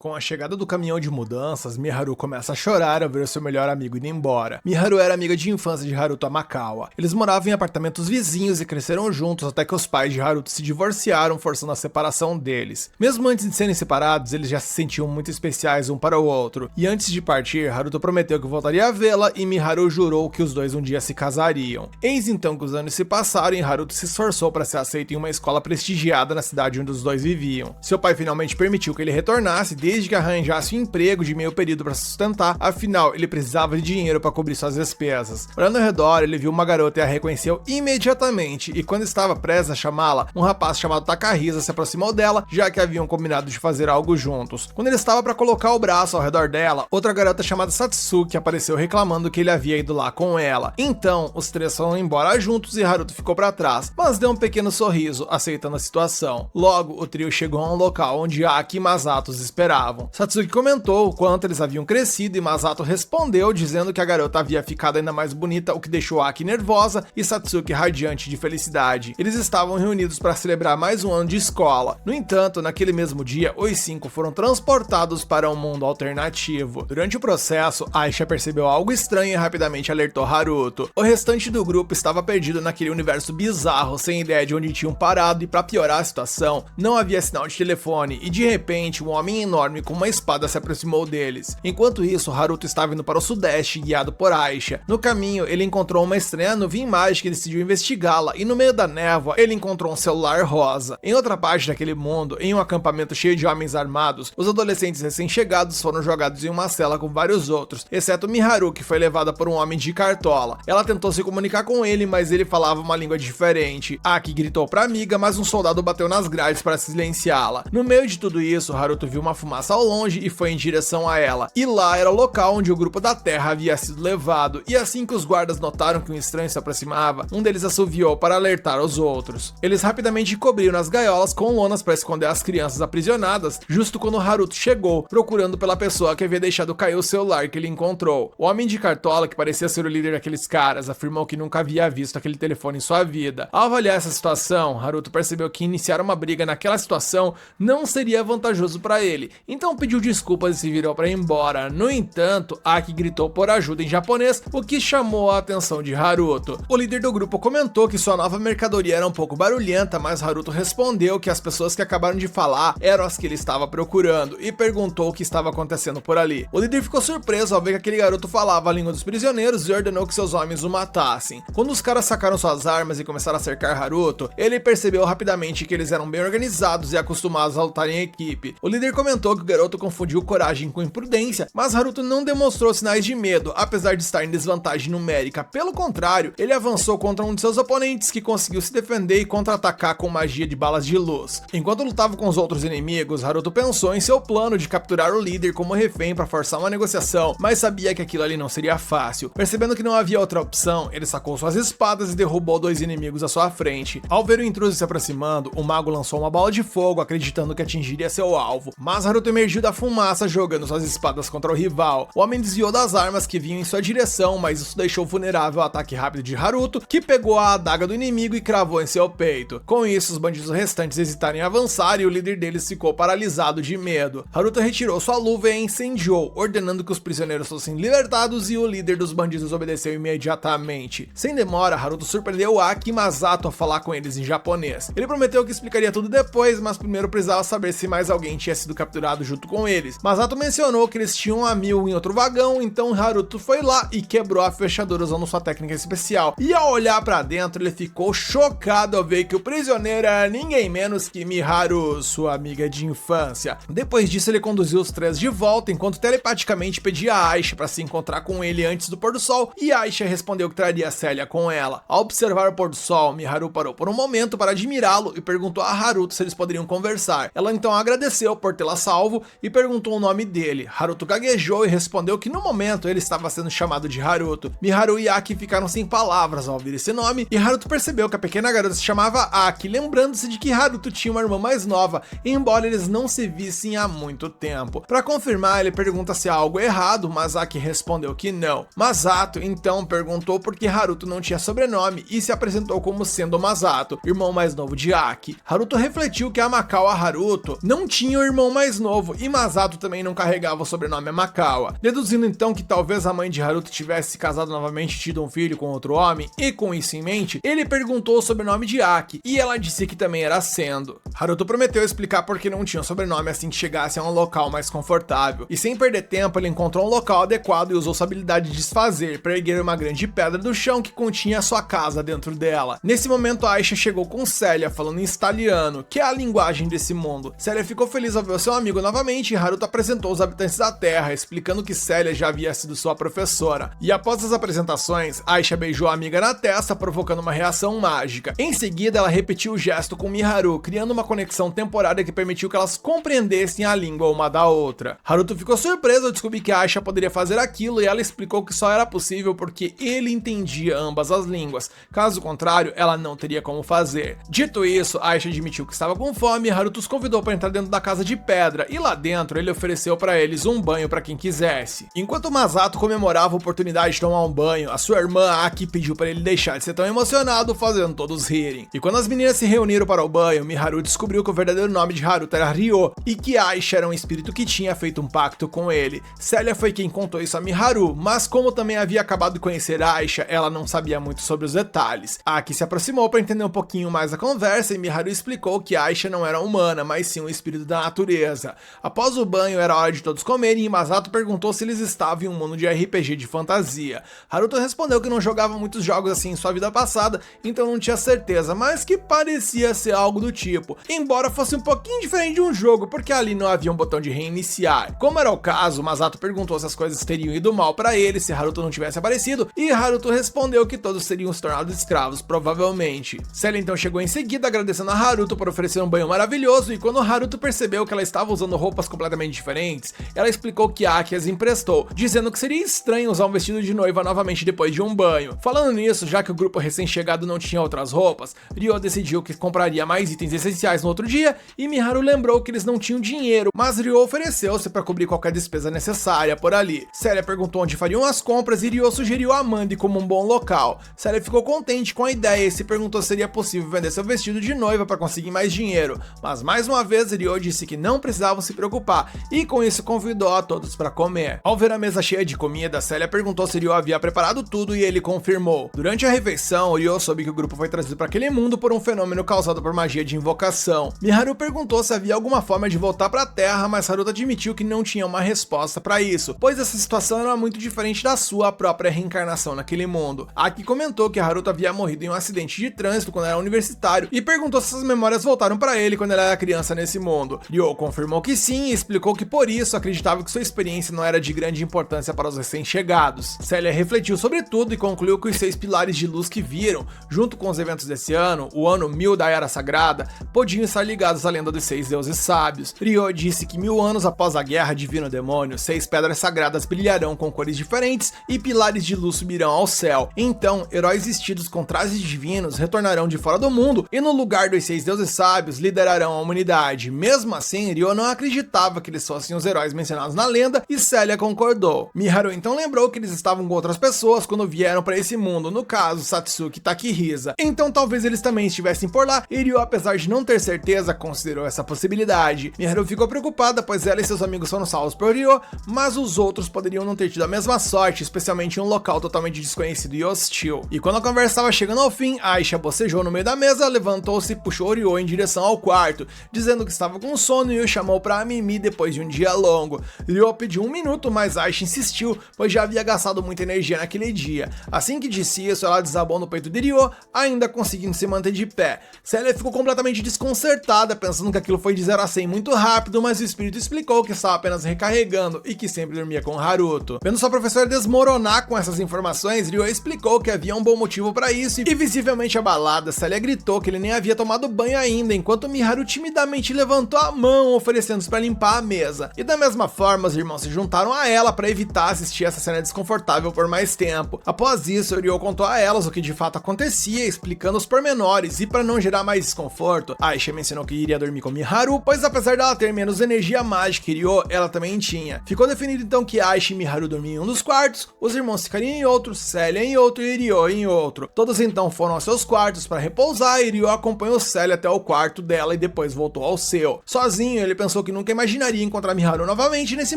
Com a chegada do caminhão de mudanças, Miharu começa a chorar ao ver o seu melhor amigo indo embora. Miharu era amiga de infância de Haruto Amakawa. Eles moravam em apartamentos vizinhos e cresceram juntos até que os pais de Haruto se divorciaram, forçando a separação deles. Mesmo antes de serem separados, eles já se sentiam muito especiais um para o outro. E antes de partir, Haruto prometeu que voltaria a vê-la e Miharu jurou que os dois um dia se casariam. Eis então que os anos se passaram e Haruto se esforçou para ser aceito em uma escola prestigiada na cidade onde os dois viviam. Seu pai finalmente permitiu que ele retornasse, desde que arranjasse um emprego de meio período para sustentar, afinal ele precisava de dinheiro para cobrir suas despesas. Olhando ao redor, ele viu uma garota e a reconheceu imediatamente, e quando estava prestes a chamá-la, um rapaz chamado Takahisa se aproximou dela, já que haviam combinado de fazer algo juntos. Quando ele estava para colocar o braço ao redor dela, outra garota chamada Satsuki apareceu reclamando que ele havia ido lá com ela. Então, os três foram embora juntos e Haruto ficou para trás, mas deu um pequeno sorriso, aceitando a situação. Logo, o trio chegou a um local onde Aki e Masato os esperavam. Satsuki comentou o quanto eles haviam crescido e Masato respondeu dizendo que a garota havia ficado ainda mais bonita, o que deixou Aki nervosa e Satsuki radiante de felicidade. Eles estavam reunidos para celebrar mais um ano de escola. No entanto, naquele mesmo dia, os cinco foram transportados para um mundo alternativo. Durante o processo, Aisha percebeu algo estranho e rapidamente alertou Haruto. O restante do grupo estava perdido naquele universo bizarro, sem ideia de onde tinham parado, e para piorar a situação, não havia sinal de telefone e de repente um homem enorme com uma espada se aproximou deles. Enquanto isso, Haruto estava indo para o sudeste, guiado por Aisha. No caminho, ele encontrou uma estranha nuvem mágica e decidiu investigá-la, e no meio da névoa, ele encontrou um celular rosa. Em outra parte daquele mundo, em um acampamento cheio de homens armados, os adolescentes recém-chegados foram jogados em uma cela com vários outros, exceto Miharu, que foi levada por um homem de cartola. Ela tentou se comunicar com ele, mas ele falava uma língua diferente. Aki gritou pra amiga, mas um soldado bateu nas grades para silenciá-la. No meio de tudo isso, Haruto viu uma fumaça ao longe e foi em direção a ela. E lá era o local onde o grupo da Terra havia sido levado. E assim que os guardas notaram que um estranho se aproximava, um deles assoviou para alertar os outros. Eles rapidamente cobriram as gaiolas com lonas para esconder as crianças aprisionadas, justo quando Haruto chegou, procurando pela pessoa que havia deixado cair o celular que ele encontrou. O homem de cartola, que parecia ser o líder daqueles caras, afirmou que nunca havia visto aquele telefone em sua vida. Ao avaliar essa situação, Haruto percebeu que iniciar uma briga naquela situação não seria vantajoso para ele, então pediu desculpas e se virou para ir embora. No entanto, Aki gritou por ajuda em japonês, o que chamou a atenção de Haruto. O líder do grupo comentou que sua nova mercadoria era um pouco barulhenta, mas Haruto respondeu que as pessoas que acabaram de falar eram as que ele estava procurando e perguntou o que estava acontecendo por ali. O líder ficou surpreso ao ver que aquele garoto falava a língua dos prisioneiros e ordenou que seus homens o matassem. Quando os caras sacaram suas armas e começaram a cercar Haruto, ele percebeu rapidamente que eles eram bem organizados e acostumados a lutar em equipe. O líder comentou que o garoto confundiu coragem com imprudência, mas Haruto não demonstrou sinais de medo, apesar de estar em desvantagem numérica. Pelo contrário, ele avançou contra um de seus oponentes, que conseguiu se defender e contra-atacar com magia de balas de luz. Enquanto lutava com os outros inimigos, Haruto pensou em seu plano de capturar o líder como refém para forçar uma negociação, mas sabia que aquilo ali não seria fácil. Percebendo que não havia outra opção, ele sacou suas espadas e derrubou dois inimigos à sua frente. Ao ver o intruso se aproximando, o mago lançou uma bola de fogo, acreditando que atingiria seu alvo, mas Haruto emergiu da fumaça jogando suas espadas contra o rival. O homem desviou das armas que vinham em sua direção, mas isso deixou vulnerável ao ataque rápido de Haruto, que pegou a adaga do inimigo e cravou em seu peito. Com isso, os bandidos restantes hesitaram em avançar e o líder deles ficou paralisado de medo. Haruto retirou sua luva e incendiou, ordenando que os prisioneiros fossem libertados, e o líder dos bandidos obedeceu imediatamente. Sem demora, Haruto surpreendeu Aki e Masato a falar com eles em japonês. Ele prometeu que explicaria tudo depois, mas primeiro precisava saber se mais alguém tinha sido capturado junto com eles. Masato mencionou que eles tinham um amigo em outro vagão, então Haruto foi lá e quebrou a fechadura usando sua técnica especial. E ao olhar pra dentro, ele ficou chocado ao ver que o prisioneiro era ninguém menos que Miharu, sua amiga de infância. Depois disso, ele conduziu os três de volta, enquanto telepaticamente pedia a Aisha para se encontrar com ele antes do pôr do sol, e Aisha respondeu que traria Célia com ela. Ao observar o pôr do sol, Miharu parou por um momento para admirá-lo e perguntou a Haruto se eles poderiam conversar. Ela então agradeceu por tê-la salvo e perguntou o nome dele. Haruto gaguejou e respondeu que no momento ele estava sendo chamado de Haruto. Miharu e Aki ficaram sem palavras ao ouvir esse nome, e Haruto percebeu que a pequena garota se chamava Aki, lembrando-se de que Haruto tinha uma irmã mais nova, embora eles não se vissem há muito tempo. Para confirmar, ele pergunta se há algo errado, mas Aki respondeu que não. Masato então perguntou por que Haruto não tinha sobrenome e se apresentou como sendo Masato, irmão mais novo de Aki. Haruto refletiu que Amakawa Haruto não tinha o irmão mais novo novo e Masato também não carregava o sobrenome Amakawa. Deduzindo então que talvez a mãe de Haruto tivesse se casado novamente e tido um filho com outro homem, e com isso em mente, ele perguntou o sobrenome de Aki, e ela disse que também era Sendo. Haruto prometeu explicar por que não tinha um sobrenome assim que chegasse a um local mais confortável, e sem perder tempo ele encontrou um local adequado e usou sua habilidade de desfazer para erguer uma grande pedra do chão que continha sua casa dentro dela. Nesse momento Aisha chegou com Célia falando em italiano, que é a linguagem desse mundo. Célia ficou feliz ao ver o seu amigo novamente e Haruto apresentou os habitantes da Terra, explicando que Célia já havia sido sua professora. E após as apresentações, Aisha beijou a amiga na testa, provocando uma reação mágica. Em seguida, ela repetiu o gesto com Miharu, criando uma conexão temporária que permitiu que elas compreendessem a língua uma da outra. Haruto ficou surpreso ao descobrir que Aisha poderia fazer aquilo e ela explicou que só era possível porque ele entendia ambas as línguas. Caso contrário, ela não teria como fazer. Dito isso, Aisha admitiu que estava com fome e Haruto os convidou para entrar dentro da casa de pedra e lá dentro ele ofereceu para eles um banho para quem quisesse. Enquanto Masato comemorava a oportunidade de tomar um banho, a sua irmã Aki pediu para ele deixar de ser tão emocionado, fazendo todos rirem. E quando as meninas se reuniram para o banho, Miharu descobriu que o verdadeiro nome de Haruto era Ryo e que Aisha era um espírito que tinha feito um pacto com ele. Célia foi quem contou isso a Miharu, mas como também havia acabado de conhecer Aisha, ela não sabia muito sobre os detalhes. Aki se aproximou para entender um pouquinho mais a conversa e Miharu explicou que Aisha não era humana, mas sim um espírito da natureza. Após o banho, era hora de todos comerem e Masato perguntou se eles estavam em um mundo de RPG de fantasia. Haruto respondeu que não jogava muitos jogos assim em sua vida passada, então não tinha certeza, mas que parecia ser algo do tipo, embora fosse um pouquinho diferente de um jogo, porque ali não havia um botão de reiniciar. Como era o caso, Masato perguntou se as coisas teriam ido mal para ele se Haruto não tivesse aparecido, e Haruto respondeu que todos teriam se tornado escravos, provavelmente. Célia então chegou em seguida agradecendo a Haruto por oferecer um banho maravilhoso, e quando Haruto percebeu que ela estava usando roupas completamente diferentes, ela explicou que Aki as emprestou, dizendo que seria estranho usar um vestido de noiva novamente depois de um banho. Falando nisso, já que o grupo recém-chegado não tinha outras roupas, Ryo decidiu que compraria mais itens essenciais no outro dia, e Miharu lembrou que eles não tinham dinheiro, mas Ryo ofereceu-se para cobrir qualquer despesa necessária por ali. Célia perguntou onde fariam as compras e Ryo sugeriu a Mandy como um bom local. Célia ficou contente com a ideia e se perguntou se seria possível vender seu vestido de noiva para conseguir mais dinheiro, mas mais uma vez Ryo disse que não precisavam se preocupar e com isso convidou a todos para comer. Ao ver a mesa cheia de comida, Célia perguntou se Ryo havia preparado tudo e ele confirmou. Durante a refeição, Ryo soube que o grupo foi trazido para aquele mundo por um fenômeno causado por magia de invocação. Miharu perguntou se havia alguma forma de voltar para a Terra, mas Haruto admitiu que não tinha uma resposta para isso, pois essa situação era muito diferente da sua própria reencarnação naquele mundo. Aki comentou que Haruto havia morrido em um acidente de trânsito quando era universitário e perguntou se essas memórias voltaram para ele quando ele era criança nesse mundo. Ryo confirmou que sim e explicou que por isso acreditava que sua experiência não era de grande importância para os recém-chegados. Célia refletiu sobre tudo e concluiu que os 6 pilares de luz que viram, junto com os eventos desse ano, o ano 1000 da Era Sagrada, podiam estar ligados à lenda dos 6 deuses sábios. Ryo disse que 1000 anos após a guerra divino-demônio, 6 pedras sagradas brilharão com cores diferentes e pilares de luz subirão ao céu. Então, heróis vestidos com trajes divinos retornarão de fora do mundo e no lugar dos 6 deuses sábios liderarão a humanidade. Mesmo assim, Ryo não acreditava que eles fossem os heróis mencionados na lenda e Célia concordou. Miharu então lembrou que eles estavam com outras pessoas quando vieram para esse mundo, no caso Satsuki e Takihisa. Então talvez eles também estivessem por lá e Ryo, apesar de não ter certeza, considerou essa possibilidade. Miharu ficou preocupada, pois ela e seus amigos foram salvos por Ryo, mas os outros poderiam não ter tido a mesma sorte, especialmente em um local totalmente desconhecido e hostil. E quando a conversa estava chegando ao fim, Aisha bocejou no meio da mesa, levantou-se e puxou Ryo em direção ao quarto, dizendo que estava com sono e o chamou para mimir depois de um dia longo. Ryo pediu 1 minuto, mas Aisha insistiu, pois já havia gastado muita energia naquele dia. Assim que disse isso, ela desabou no peito de Ryo, ainda conseguindo se manter de pé. Célia ficou completamente desconcertada, pensando que aquilo foi de 0 a 100 muito rápido, mas o espírito explicou que estava apenas recarregando e que sempre dormia com Haruto. Vendo sua professora desmoronar com essas informações, Ryo explicou que havia um bom motivo para isso e visivelmente abalada, Célia gritou que ele nem havia tomado banho ainda, enquanto Miharu timidamente levantou a mão, oferecendo-se para limpar a mesa. E da mesma forma, os irmãos se juntaram a ela para evitar assistir essa cena desconfortável por mais tempo. Após isso, Ryo contou a elas o que de fato acontecia, explicando os pormenores, e para não gerar mais desconforto, Aisha mencionou que iria dormir com Miharu, pois apesar dela ter menos energia mágica que Ryo, ela também tinha. Ficou definido então que Aisha e Miharu dormiam em um dos quartos, os irmãos ficariam em outro, Célia em outro e Ryo em outro. Todos então foram aos seus quartos para repousar e Ryo acompanhou Célia até o quarto dela e depois voltou ao seu. Sozinho, ele pensou pensou que nunca imaginaria encontrar Miharu novamente nesse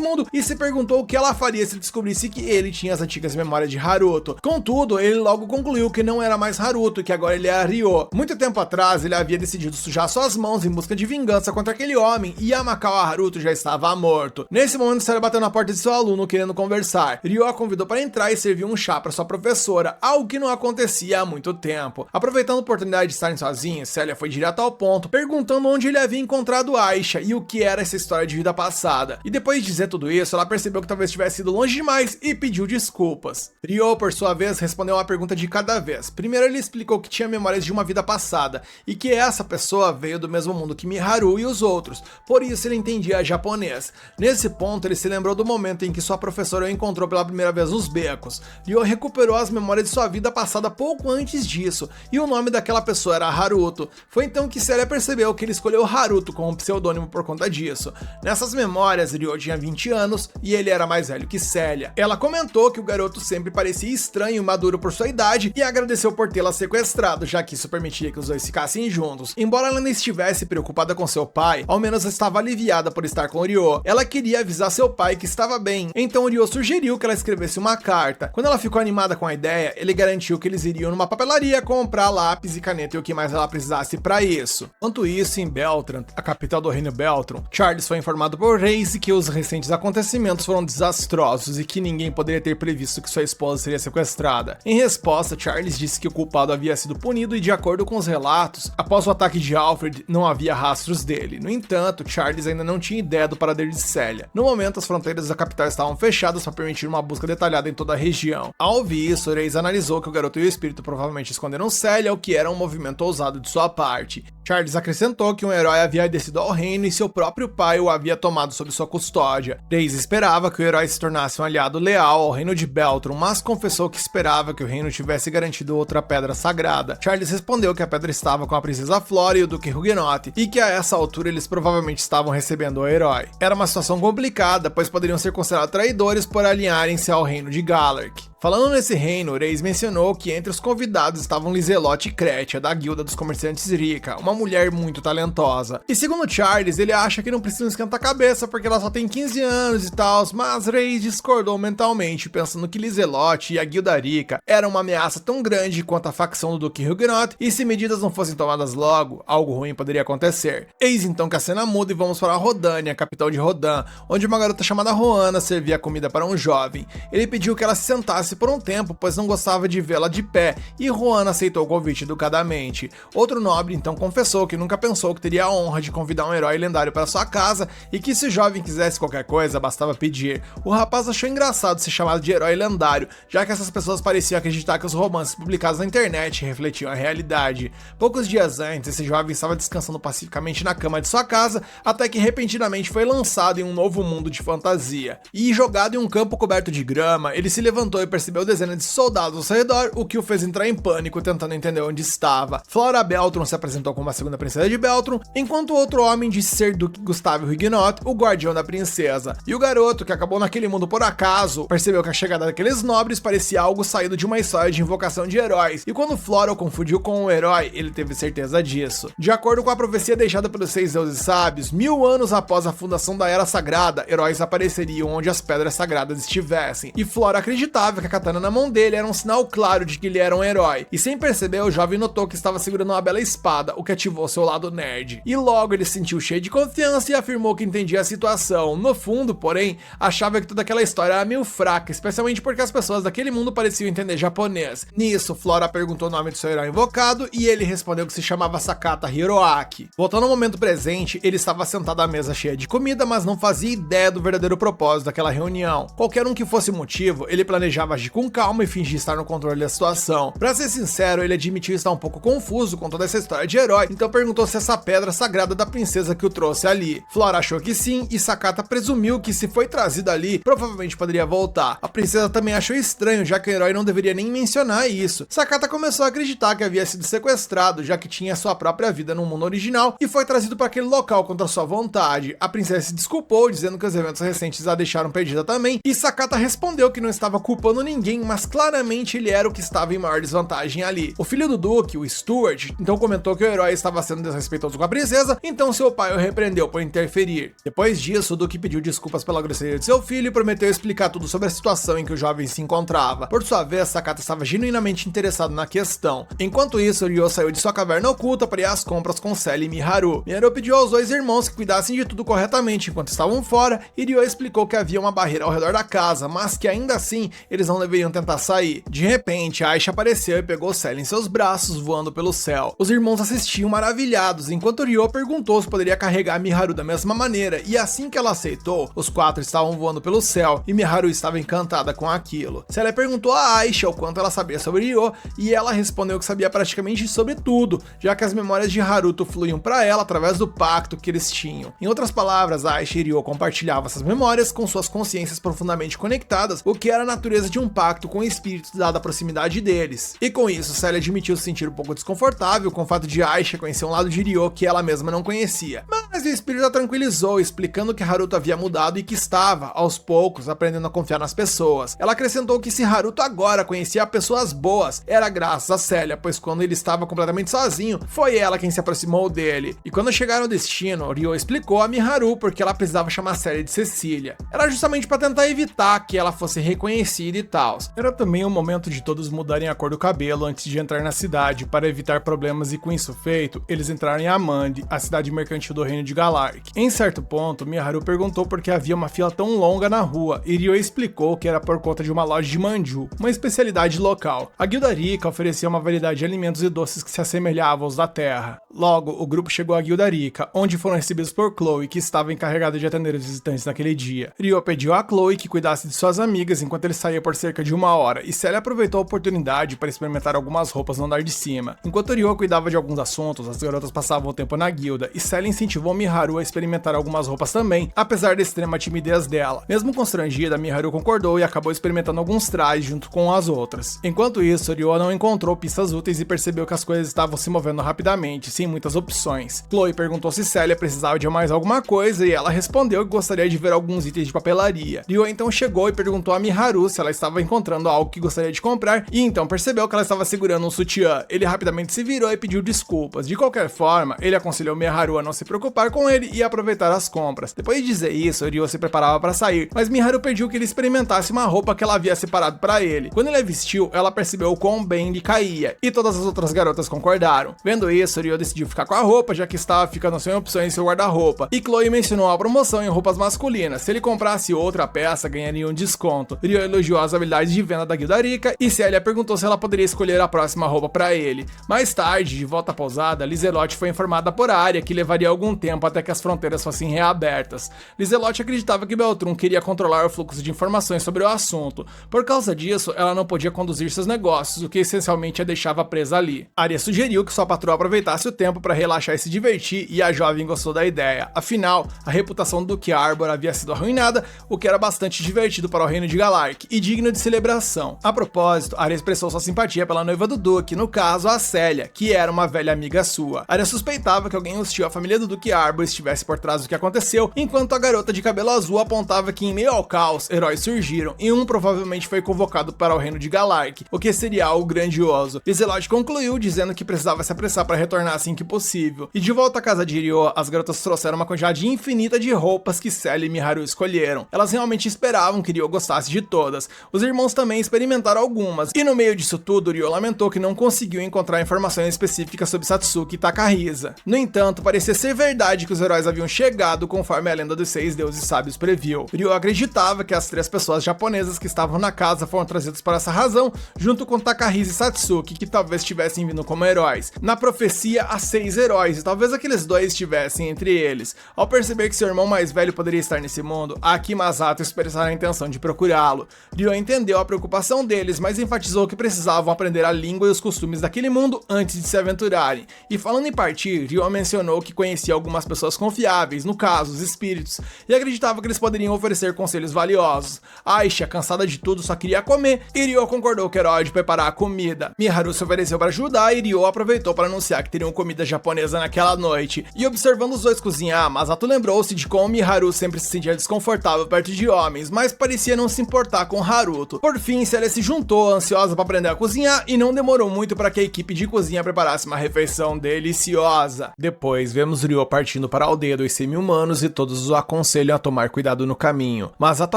mundo e se perguntou o que ela faria se descobrisse que ele tinha as antigas memórias de Haruto. Contudo, ele logo concluiu que não era mais Haruto e que agora ele era Ryo. Muito tempo atrás, ele havia decidido sujar suas mãos em busca de vingança contra aquele homem e Amakawa Haruto já estava morto. Nesse momento, Célia bateu na porta de seu aluno querendo conversar. Ryo a convidou para entrar e serviu um chá para sua professora, algo que não acontecia há muito tempo. Aproveitando a oportunidade de estarem sozinhos, Célia foi direto ao ponto, perguntando onde ele havia encontrado Aisha e o que era essa história de vida passada. E depois de dizer tudo isso, ela percebeu que talvez tivesse ido longe demais e pediu desculpas. Ryo, por sua vez, respondeu uma pergunta de cada vez. Primeiro ele explicou que tinha memórias de uma vida passada e que essa pessoa veio do mesmo mundo que Miharu e os outros, por isso ele entendia japonês. Nesse ponto ele se lembrou do momento em que sua professora o encontrou pela primeira vez nos becos. Ryo recuperou as memórias de sua vida passada pouco antes disso, e o nome daquela pessoa era Haruto. Foi então que Célia percebeu que ele escolheu Haruto como pseudônimo por conta disso. Nessas memórias, Ryo tinha 20 anos e ele era mais velho que Célia. Ela comentou que o garoto sempre parecia estranho e maduro por sua idade e agradeceu por tê-la sequestrado, já que isso permitia que os dois ficassem juntos. Embora ela não estivesse preocupada com seu pai, ao menos estava aliviada por estar com Ryo. Ela queria avisar seu pai que estava bem, então Ryo sugeriu que ela escrevesse uma carta. Quando ela ficou animada com a ideia, ele garantiu que eles iriam numa papelaria comprar lápis e caneta e o que mais ela precisasse para isso. Enquanto isso, em Beltran, a capital do reino Beltran, Charles foi informado por Reise que os recentes acontecimentos foram desastrosos e que ninguém poderia ter previsto que sua esposa seria sequestrada. Em resposta, Charles disse que o culpado havia sido punido e, de acordo com os relatos, após o ataque de Alfred, não havia rastros dele. No entanto, Charles ainda não tinha ideia do paradeiro de Célia. No momento, as fronteiras da capital estavam fechadas para permitir uma busca detalhada em toda a região. Ao ouvir isso, Reis analisou que o garoto e o espírito provavelmente esconderam Célia, o que era um movimento ousado de sua parte. Charles acrescentou que um herói havia descido ao reino e seu próprio pai o havia tomado sob sua custódia. Reis esperava que o herói se tornasse um aliado leal ao reino de Beltran, mas confessou que esperava que o reino tivesse garantido outra pedra sagrada. Charles respondeu que a pedra estava com a princesa Flora e o duque Huguenot, e que a essa altura eles provavelmente estavam recebendo o herói. Era uma situação complicada, pois poderiam ser considerados traidores por alinharem-se ao reino de Galark. Falando nesse reino, Reis mencionou que entre os convidados estavam Lizelotte Kretia, da Guilda dos Comerciantes Rica, uma mulher muito talentosa. E segundo Charles, ele acha que não precisa esquentar a cabeça porque ela só tem 15 anos e tal, mas Reis discordou mentalmente, pensando que Lizelotte e a Guilda Rica eram uma ameaça tão grande quanto a facção do Duque Huguenot, e se medidas não fossem tomadas logo, algo ruim poderia acontecer. Eis então que a cena muda e vamos para Rodânia, a capital de Rodan, onde uma garota chamada Roana servia comida para um jovem. Ele pediu que ela se sentasse por um tempo, pois não gostava de vê-la de pé, e Roana aceitou o convite educadamente. Outro nobre então confessou que nunca pensou que teria a honra de convidar um herói lendário para sua casa e que se o jovem quisesse qualquer coisa, bastava pedir. O rapaz achou engraçado ser chamado de herói lendário, já que essas pessoas pareciam acreditar que os romances publicados na internet refletiam a realidade. Poucos dias antes, esse jovem estava descansando pacificamente na cama de sua casa, até que repentinamente foi lançado em um novo mundo de fantasia. E jogado em um campo coberto de grama, ele se levantou e percebeu dezenas de soldados ao seu redor, o que o fez entrar em pânico, tentando entender onde estava. Flora Beltran se apresentou como a segunda princesa de Beltran, enquanto outro homem disse ser Duque Gustavo Huguenot, o guardião da princesa. E o garoto, que acabou naquele mundo por acaso, percebeu que a chegada daqueles nobres parecia algo saído de uma história de invocação de heróis, e quando Flora o confundiu com um herói, ele teve certeza disso. De acordo com a profecia deixada pelos 6 deuses sábios, 1000 anos após a fundação da Era Sagrada, heróis apareceriam onde as pedras sagradas estivessem, e Flora acreditava que a katana na mão dele era um sinal claro de que ele era um herói, e sem perceber, o jovem notou que estava segurando uma bela espada, o que ativou seu lado nerd. E logo ele se sentiu cheio de confiança e afirmou que entendia a situação. No fundo, porém, achava que toda aquela história era meio fraca, especialmente porque as pessoas daquele mundo pareciam entender japonês. Nisso, Flora perguntou o nome do seu herói invocado e ele respondeu que se chamava Sakata Hiroaki. Voltando ao momento presente, ele estava sentado à mesa cheia de comida, mas não fazia ideia do verdadeiro propósito daquela reunião. Qualquer um que fosse o motivo, ele planejava agir com calma e fingir estar no controle da situação. Pra ser sincero, ele admitiu estar um pouco confuso com toda essa história de herói, então perguntou se essa pedra sagrada da princesa que o trouxe ali. Flora achou que sim, e Sakata presumiu que se foi trazido ali, provavelmente poderia voltar. A princesa também achou estranho, já que o herói não deveria nem mencionar isso. Sakata começou a acreditar que havia sido sequestrado, já que tinha sua própria vida no mundo original, e foi trazido para aquele local contra sua vontade. A princesa se desculpou, dizendo que os eventos recentes a deixaram perdida também, e Sakata respondeu que não estava culpando culpando ninguém, mas claramente ele era o que estava em maior desvantagem ali. O filho do Duque, o Stuart, então comentou que o herói estava sendo desrespeitoso com a princesa, então seu pai o repreendeu por interferir. Depois disso, o Duque pediu desculpas pela grosseria de seu filho e prometeu explicar tudo sobre a situação em que o jovem se encontrava. Por sua vez, Sakata estava genuinamente interessado na questão. Enquanto isso, Ryo saiu de sua caverna oculta para ir às compras com Sally e Miharu. Miharu pediu aos dois irmãos que cuidassem de tudo corretamente enquanto estavam fora, e Ryo explicou que havia uma barreira ao redor da casa, mas que ainda assim eles não deveriam tentar sair. De repente, Aisha apareceu e pegou Sally em seus braços, voando pelo céu. Os irmãos assistiam maravilhados, enquanto Ryo perguntou se poderia carregar Miharu da mesma maneira, e assim que ela aceitou, os quatro estavam voando pelo céu, e Miharu estava encantada com aquilo. Sally perguntou a Aisha o quanto ela sabia sobre Ryo, e ela respondeu que sabia praticamente sobre tudo, já que as memórias de Haruto fluíam para ela através do pacto que eles tinham. Em outras palavras, Aisha e Ryo compartilhavam essas memórias com suas consciências profundamente conectadas, o que era a natureza de um pacto com espíritos dada a proximidade deles. E com isso, Sally admitiu se sentir um pouco desconfortável com o fato de Aisha conhecer um lado de Ryo que ela mesma não conhecia. Mas o espírito a tranquilizou, explicando que Haruto havia mudado e que estava, aos poucos, aprendendo a confiar nas pessoas. Ela acrescentou que se Haruto agora conhecia pessoas boas, era graças a Célia, pois quando ele estava completamente sozinho, foi ela quem se aproximou dele. E quando chegaram ao destino, Ryo explicou a Miharu porque ela precisava chamar Célia de Cecília. Era justamente para tentar evitar que ela fosse reconhecida e tal. Era também o momento de todos mudarem a cor do cabelo antes de entrar na cidade, para evitar problemas, e com isso feito, eles entraram em Amandi, a cidade mercantil do reino de Galark. Em certo ponto, Miharu perguntou por que havia uma fila tão longa na rua, e Ryo explicou que era por conta de uma loja de manju, uma especialidade local. A Guilda Rica oferecia uma variedade de alimentos e doces que se assemelhavam aos da terra. Logo, o grupo chegou à Guilda Rica, onde foram recebidos por Chloe, que estava encarregada de atender os visitantes naquele dia. Ryo pediu a Chloe que cuidasse de suas amigas enquanto ele saía por cerca de 1 hora, e Célia aproveitou a oportunidade para experimentar algumas roupas no andar de cima. Enquanto Ryo cuidava de alguns assuntos, as garotas passavam o tempo na guilda, e Célia incentivou Miharu a experimentar algumas roupas também, apesar da extrema timidez dela. Mesmo constrangida, Miharu concordou e acabou experimentando alguns trajes junto com as outras. Enquanto isso, Ryo não encontrou pistas úteis e percebeu que as coisas estavam se movendo rapidamente, sem muitas opções. Chloe perguntou se Célia precisava de mais alguma coisa, e ela respondeu que gostaria de ver alguns itens de papelaria. Ryo então chegou e perguntou a Miharu se ela estava encontrando algo que gostaria de comprar, e então percebeu que ela estava segurando um sutiã. Ele rapidamente se virou e pediu desculpas. De qualquer forma, ele aconselhou Miharu a não se preocupar com ele e aproveitar as compras. Depois de dizer isso, Ryo se preparava para sair, mas Miharu pediu que ele experimentasse uma roupa que ela havia separado para ele. Quando ele a vestiu, ela percebeu o quão bem lhe caía, e todas as outras garotas concordaram. Vendo isso, Ryo decidiu ficar com a roupa, já que estava ficando sem opções em seu guarda-roupa, e Chloe mencionou a promoção em roupas masculinas. Se ele comprasse outra peça, ganharia um desconto. Ryo elogiou as habilidades de venda da Guilda Rica, e Célia perguntou se ela poderia escolher a próxima roupa para ele. Mais tarde, de volta à pousada, Lizelotte foi informada por Arya que levaria algum tempo até que as fronteiras fossem reabertas. Lizelotte acreditava que Beltrum queria controlar o fluxo de informações sobre o assunto. Por causa disso, ela não podia conduzir seus negócios, o que essencialmente a deixava presa ali. Arya sugeriu que sua patroa aproveitasse o tempo para relaxar e se divertir, e a jovem gostou da ideia. Afinal, a reputação do Duque Arbor havia sido arruinada, o que era bastante divertido para o reino de Galark e digno de celebração. A propósito, Arya expressou sua simpatia pela noiva do Duque, no caso a Célia, que era uma velha amiga sua. Arya suspeitava que alguém hostil à família do Duque Arbor estivesse por trás do que aconteceu, enquanto a garota de cabelo azul apontava que em meio ao caos, heróis surgiram, e um provavelmente foi convocado para o reino de Galark, o que seria algo grandioso. Lizelotte concluiu dizendo que precisava se apressar para retornar assim que possível. E de volta à casa de Ryo, as garotas trouxeram uma quantidade infinita de roupas que Célia e Miharu escolheram. Elas realmente esperavam que Ryo gostasse de todas. Os irmãos também experimentaram algumas, e no meio disso tudo, Ryo lamentou que não conseguiu encontrar informações específicas sobre Satsuki e Takahisa. No entanto, parecia ser verdade que os heróis haviam chegado conforme a lenda dos 6 deuses sábios previu. Ryo acreditava que as 3 pessoas japonesas que estavam na casa foram trazidas por essa razão, junto com Takahisa e Satsuki, que talvez tivessem vindo como heróis. Na profecia, há 6 heróis, e talvez aqueles 2 estivessem entre eles. Ao perceber que seu irmão mais velho poderia estar nesse mundo, Aki e Masato expressaram a intenção de procurá-lo. Ryo entendeu a preocupação deles, mas enfatizou que precisavam aprender a língua e os costumes daquele mundo antes de se aventurarem. E falando em partir, Ryo mencionou que conhecia algumas pessoas confiáveis, no caso, os espíritos, e acreditava que eles poderiam oferecer conselhos valiosos. Aisha, cansada de tudo, só queria comer, e Ryo concordou que era hora de preparar a comida. Miharu se ofereceu para ajudar, e Ryo aproveitou para anunciar que teriam comida japonesa naquela noite. E observando os dois cozinhar, Masato lembrou-se de como Miharu sempre se sentia desconfortável perto de homens, mas parecia não se importar com Haru Haruto. Por fim, Celia se juntou, ansiosa para aprender a cozinhar, e não demorou muito para que a equipe de cozinha preparasse uma refeição deliciosa. Depois, vemos Ryo partindo para a aldeia dos semi-humanos e todos o aconselham a tomar cuidado no caminho. Masato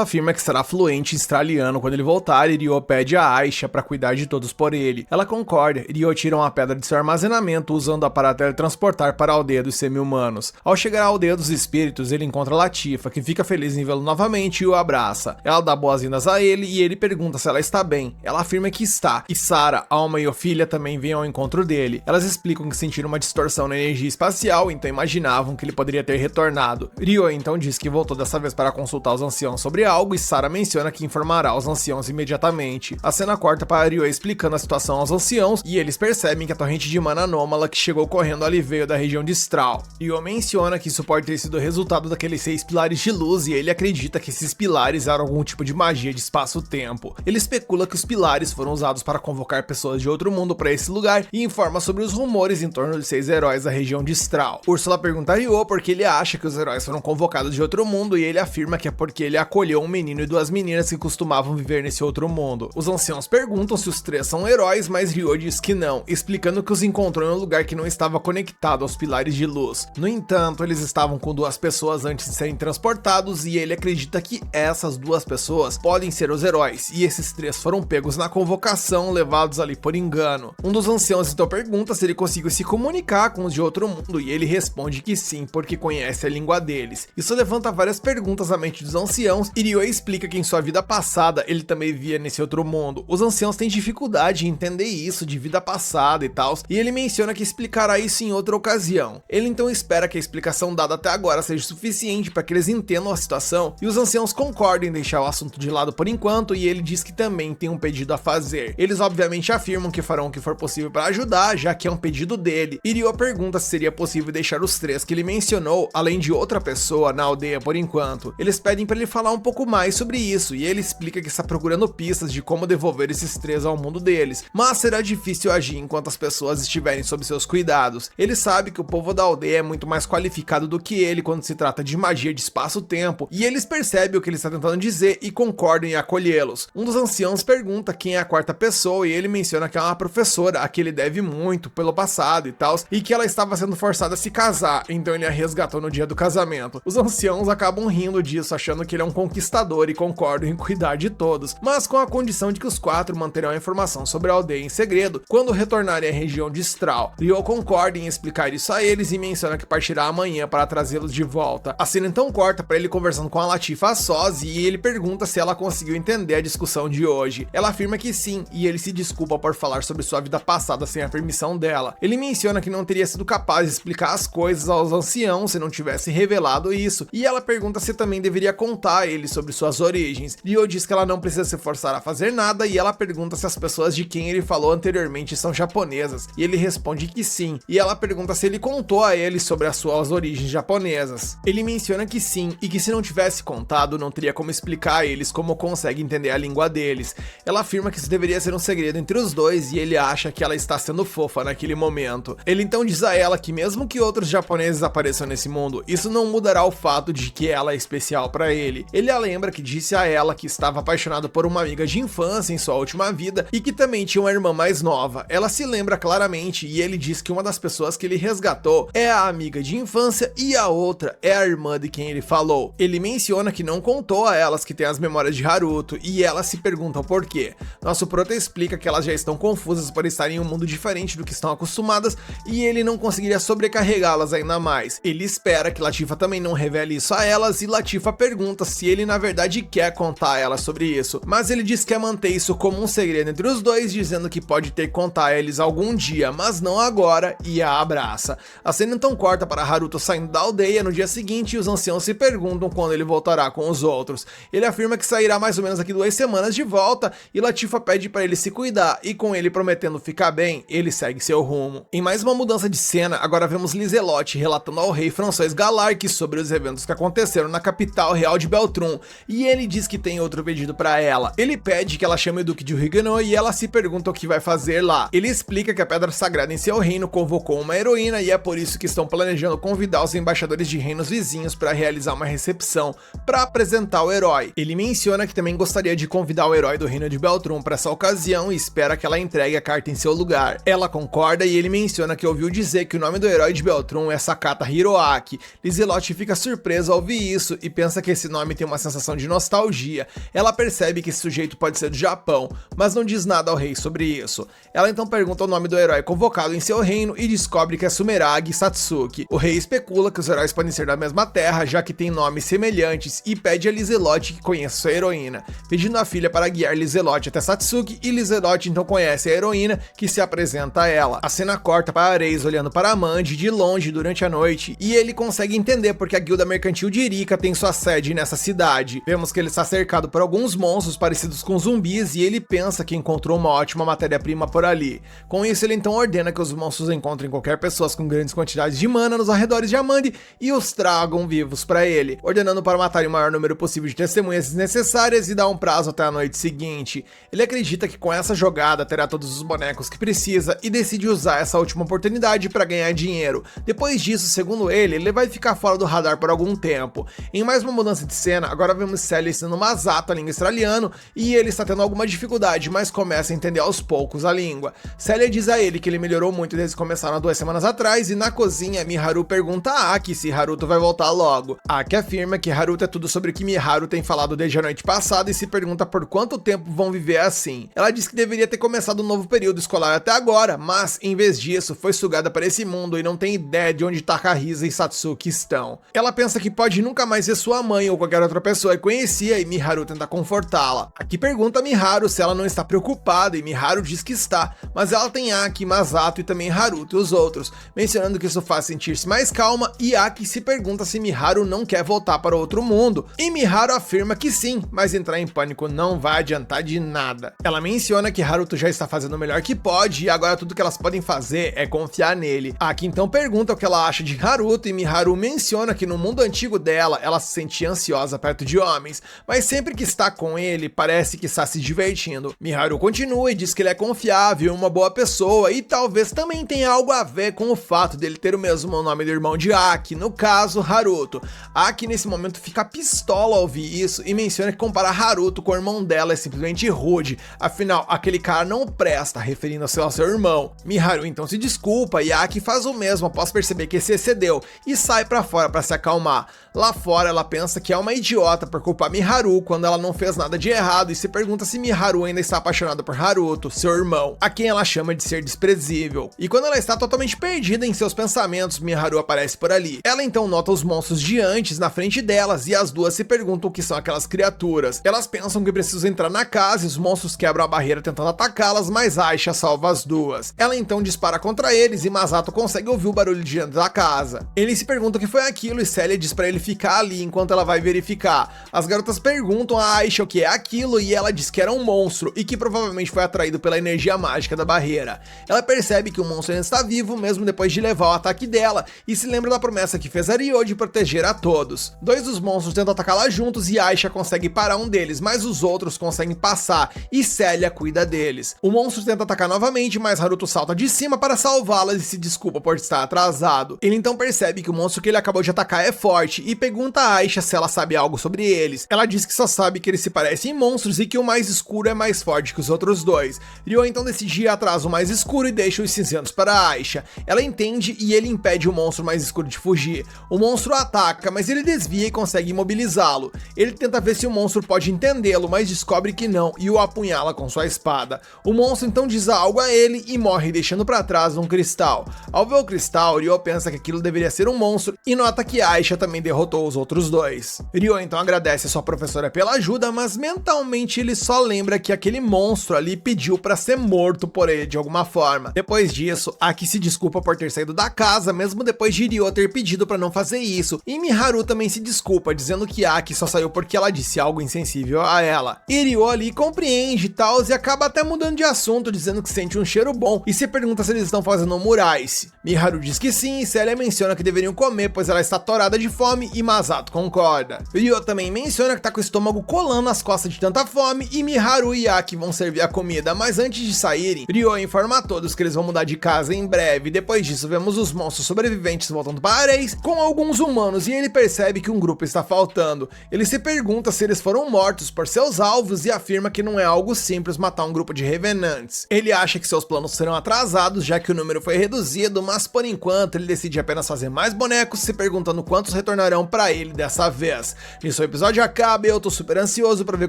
afirma que será fluente em australiano quando ele voltar e Ryo pede a Aisha para cuidar de todos por ele. Ela concorda, e Ryo tira uma pedra de seu armazenamento usando-a para teletransportar para a aldeia dos semi-humanos. Ao chegar à aldeia dos espíritos, ele encontra Latifa, que fica feliz em vê-lo novamente e o abraça. Ela dá boas-vindas a ele e ele pergunta se ela está bem. Ela afirma que está, e Sara, Alma e Ophilia também vêm ao encontro dele. Elas explicam que sentiram uma distorção na energia espacial, então imaginavam que ele poderia ter retornado. Ryo então diz que voltou dessa vez para consultar os anciãos sobre algo e Sara menciona que informará os anciãos imediatamente. A cena corta para Ryo explicando a situação aos anciãos e eles percebem que a torrente de mana anômala que chegou correndo ali veio da região de Strahl. Ryo menciona que isso pode ter sido resultado daqueles 6 pilares de luz e ele acredita que esses pilares eram algum tipo de magia de espaço-tempo. Ele especula que os pilares foram usados para convocar pessoas de outro mundo para esse lugar e informa sobre os rumores em torno de 6 heróis da região de Strahl. Ursula pergunta a Ryo porque ele acha que os heróis foram convocados de outro mundo e ele afirma que é porque ele acolheu um menino e 2 meninas que costumavam viver nesse outro mundo. Os anciãos perguntam se os 3 são heróis, mas Ryo diz que não, explicando que os encontrou em um lugar que não estava conectado aos pilares de luz. No entanto, eles estavam com 2 pessoas antes de serem transportados e ele acredita que essas 2 pessoas podem ser os heróis, e esses 3 foram pegos na convocação, levados ali por engano. Um dos anciãos então pergunta se ele conseguiu se comunicar com os de outro mundo e ele responde que sim, porque conhece a língua deles. Isso levanta várias perguntas à mente dos anciãos e Ryo explica que em sua vida passada ele também via nesse outro mundo. Os anciãos têm dificuldade em entender isso de vida passada e tal, e ele menciona que explicará isso em outra ocasião. Ele então espera que a explicação dada até agora seja suficiente para que eles entendam a situação e os anciãos concordam em deixar o assunto de lado por enquanto e ele diz que também tem um pedido a fazer. Eles obviamente afirmam que farão o que for possível para ajudar, já que é um pedido dele. E Ryo pergunta se seria possível deixar os 3 que ele mencionou, além de outra pessoa, na aldeia por enquanto. Eles pedem para ele falar um pouco mais sobre isso e ele explica que está procurando pistas de como devolver esses 3 ao mundo deles, mas será difícil agir enquanto as pessoas estiverem sob seus cuidados. Ele sabe que o povo da aldeia é muito mais qualificado do que ele quando se trata de magia de espaço-tempo e eles percebem o que ele está tentando dizer e concordam em acolhê-los. Um dos anciãos pergunta quem é a 4ª pessoa e ele menciona que é uma professora a que ele deve muito pelo passado e tal, e que ela estava sendo forçada a se casar, então ele a resgatou no dia do casamento. Os anciãos acabam rindo disso, achando que ele é um conquistador e concordam em cuidar de todos, mas com a condição de que os 4 manterão a informação sobre a aldeia em segredo quando retornarem à região de Strahl. Ryo concorda em explicar isso a eles e menciona que partirá amanhã para trazê-los de volta. A cena então corta para ele conversando com a Latifa a sós e ele pergunta se ela conseguiu entender a discussão de hoje. Ela afirma que sim, e ele se desculpa por falar sobre sua vida passada sem a permissão dela. Ele menciona que não teria sido capaz de explicar as coisas aos anciãos se não tivesse revelado isso, e ela pergunta se também deveria contar a ele sobre suas origens. Ryo diz que ela não precisa se forçar a fazer nada e ela pergunta se as pessoas de quem ele falou anteriormente são japonesas, e ele responde que sim, e ela pergunta se ele contou a ele sobre as suas origens japonesas. Ele menciona que sim, e que se não tivesse contado, não teria como explicar a eles como consegue entender a língua deles. Ela afirma que isso deveria ser um segredo entre os dois e ele acha que ela está sendo fofa naquele momento. Ele então diz a ela que mesmo que outros japoneses apareçam nesse mundo, isso não mudará o fato de que ela é especial para ele. Ele a lembra que disse a ela que estava apaixonado por uma amiga de infância em sua última vida e que também tinha uma irmã mais nova. Ela se lembra claramente e ele diz que uma das pessoas que ele resgatou é a amiga de infância e a outra é a irmã de quem ele falou. Ele menciona que não contou a elas que tem as memórias de Haruto e elas se perguntam por quê. Nosso prota explica que elas já estão confusas por estarem em um mundo diferente do que estão acostumadas e ele não conseguiria sobrecarregá-las ainda mais. Ele espera que Latifa também não revele isso a elas e Latifa pergunta se ele na verdade quer contar a elas sobre isso, mas ele diz que quer manter isso como um segredo entre os dois, dizendo que pode ter que contar a eles algum dia, mas não agora, e a abraça. A cena então corta para Haruto saindo da aldeia no dia seguinte e os anciãos se perguntam quando ele voltará com os outros. Ele afirma que sairá mais ou menos daqui 2 semanas de volta e Latifa pede para ele se cuidar e com ele prometendo ficar bem, ele segue seu rumo. Em mais uma mudança de cena, agora vemos Liselotte relatando ao rei François Galarque sobre os eventos que aconteceram na capital real de Beltrum e ele diz que tem outro pedido para ela. Ele pede que ela chame o Duque de Huguenot e ela se pergunta o que vai fazer lá. Ele explica que a Pedra Sagrada em seu reino convocou uma heroína e é por isso que estão planejando convidar os embaixadores de reinos vizinhos para realizar uma recepção para apresentar o herói. Ele menciona que também gostaria gostaria de convidar o herói do reino de Beltrum para essa ocasião e espera que ela entregue a carta em seu lugar. Ela concorda e ele menciona que ouviu dizer que o nome do herói de Beltrum é Sakata Hiroaki. Lizelotte fica surpresa ao ouvir isso e pensa que esse nome tem uma sensação de nostalgia. Ela percebe que esse sujeito pode ser do Japão, mas não diz nada ao rei sobre isso. Ela então pergunta o nome do herói convocado em seu reino e descobre que é Sumeragi Satsuki. O rei especula que os heróis podem ser da mesma terra, já que têm nomes semelhantes, e pede a Lizelotte que conheça sua heroína, pedindo a filha para guiar Lizelotte até Satsuki, e Lizelotte então conhece a heroína, que se apresenta a ela. A cena corta para Ares olhando para Amandi de longe durante a noite, e ele consegue entender porque a guilda mercantil de Irika tem sua sede nessa cidade. Vemos que ele está cercado por alguns monstros parecidos com zumbis, e ele pensa que encontrou uma ótima matéria-prima por ali. Com isso, ele então ordena que os monstros encontrem qualquer pessoa com grandes quantidades de mana nos arredores de Amandi e os tragam vivos para ele, ordenando para matarem o maior número possível de testemunhas desnecessárias e dar um prazo até a noite seguinte. Ele acredita que com essa jogada terá todos os bonecos que precisa e decide usar essa última oportunidade para ganhar dinheiro. Depois disso, segundo ele vai ficar fora do radar por algum tempo. Em mais uma mudança de cena, agora vemos Celia ensinando Masato a língua australiana e ele está tendo alguma dificuldade, mas começa a entender aos poucos a língua. Celia diz a ele que ele melhorou muito desde que começaram há 2 semanas atrás, e na cozinha Miharu pergunta a Aki se Haruto vai voltar logo. Aki afirma que Haruto é tudo sobre o que Miharu tem falado desde a noite passada e se pergunta por quanto tempo vão viver assim. Ela diz que deveria ter começado um novo período escolar até agora, mas em vez disso foi sugada para esse mundo e não tem ideia de onde Takahisa e Satsuki estão. Ela pensa que pode nunca mais ver sua mãe ou qualquer outra pessoa que conhecia, e Miharu tenta confortá-la. Aki pergunta a Miharu se ela não está preocupada e Miharu diz que está, mas ela tem Aki, Masato e também Haruto e os outros, mencionando que isso faz sentir-se mais calma, e Aki se pergunta se Miharu não quer voltar para outro mundo, e Miharu afirma que sim, mas entrar em pânico não vai adiantar de nada. Ela menciona que Haruto já está fazendo o melhor que pode e agora tudo que elas podem fazer é confiar nele. Aki então pergunta o que ela acha de Haruto e Miharu menciona que no mundo antigo dela, ela se sentia ansiosa perto de homens, mas sempre que está com ele, parece que está se divertindo. Miharu continua e diz que ele é confiável, uma boa pessoa e talvez também tenha algo a ver com o fato dele ter o mesmo nome do irmão de Aki, no caso, Haruto. Aki nesse momento fica pistola ao ouvir isso e menciona que comparar Haruto com o irmão dela é simplesmente rude, afinal, aquele cara não presta, referindo-se ao seu irmão. Miharu então se desculpa e Aki faz o mesmo após perceber que se excedeu e sai pra fora pra se acalmar. Lá fora ela pensa que é uma idiota por culpar Miharu quando ela não fez nada de errado e se pergunta se Miharu ainda está apaixonada por Haruto, seu irmão, a quem ela chama de ser desprezível. E quando ela está totalmente perdida em seus pensamentos, Miharu aparece por ali. Ela então nota os monstros de antes na frente delas e as duas se perguntam o que são aquelas criaturas. Elas pensam que precisam entrar na casa e os monstros quebram a barreira tentando atacá-las, mas Aisha salva as duas. Ela então dispara contra eles e Masato consegue ouvir o barulho de dentro da casa. Ele se pergunta o que foi aquilo e Celia diz pra ele ficar ali enquanto ela vai verificar. As garotas perguntam a Aisha o que é aquilo e ela diz que era um monstro e que provavelmente foi atraído pela energia mágica da barreira. Ela percebe que o monstro ainda está vivo mesmo depois de levar o ataque dela e se lembra da promessa que fez a Ryo de proteger a todos. 2 dos monstros tentam atacá-la juntos e Aisha consegue parar um deles, mas os outros conseguem passar e Celia cuida deles. O monstro tenta atacar novamente, mas Haruto salta de cima para salvá-las e se desculpa por estar atrasado. Ele então percebe que o monstro que ele acabou de atacar é forte e pergunta a Aisha se ela sabe algo sobre eles. Ela diz que só sabe que eles se parecem monstros e que o mais escuro é mais forte que os outros dois. Ryo então decide ir atrás do mais escuro e deixa os cinzentos para Aisha. Ela entende e ele impede o monstro mais escuro de fugir. O monstro ataca, mas ele desvia e consegue imobilizá-lo. Ele tenta ver se o monstro pode entendê-lo, mas descobre que não e o apunhala com sua espada. O monstro então diz algo a ele e morre, deixando para trás um cristal. Ao ver o cristal, Ryo pensa que aquilo deveria ser um monstro e nota que Aisha também derrotou os outros dois. Ryo então agradece a sua professora pela ajuda, mas mentalmente ele só lembra que aquele monstro ali pediu para ser morto por ele de alguma forma. Depois disso, Aki se desculpa por ter saído da casa, mesmo depois de Ryo ter pedido para não fazer isso, e Miharu também se desculpa, dizendo que Aki só saiu porque ela disse algo insensível a ela. E Ryo ali compreende tal e acaba até mudando de assunto, dizendo que sente um cheiro bom e se pergunta se eles estão fazendo um murais. Miharu diz que sim e Celia menciona que deveriam comer, pois ela está torada de fome e Masato concorda. Ryo também menciona que tá com o estômago colando nas costas de tanta fome e Miharu e Aki vão servir a comida, mas antes de saírem, Ryo informa a todos que eles vão mudar de casa em breve. Depois disso, vemos os monstros sobreviventes voltando para Ares com alguns humanos e ele percebe que um grupo está faltando. Ele se pergunta se eles foram mortos, por seus alvos e afirma que não é algo simples matar um grupo de revenantes. Ele acha que seus planos serão atrasados, já que o número foi reduzido, mas por enquanto ele decide apenas fazer mais bonecos, se perguntando quantos retornarão pra ele dessa vez. Nisso o episódio acaba e eu tô super ansioso pra ver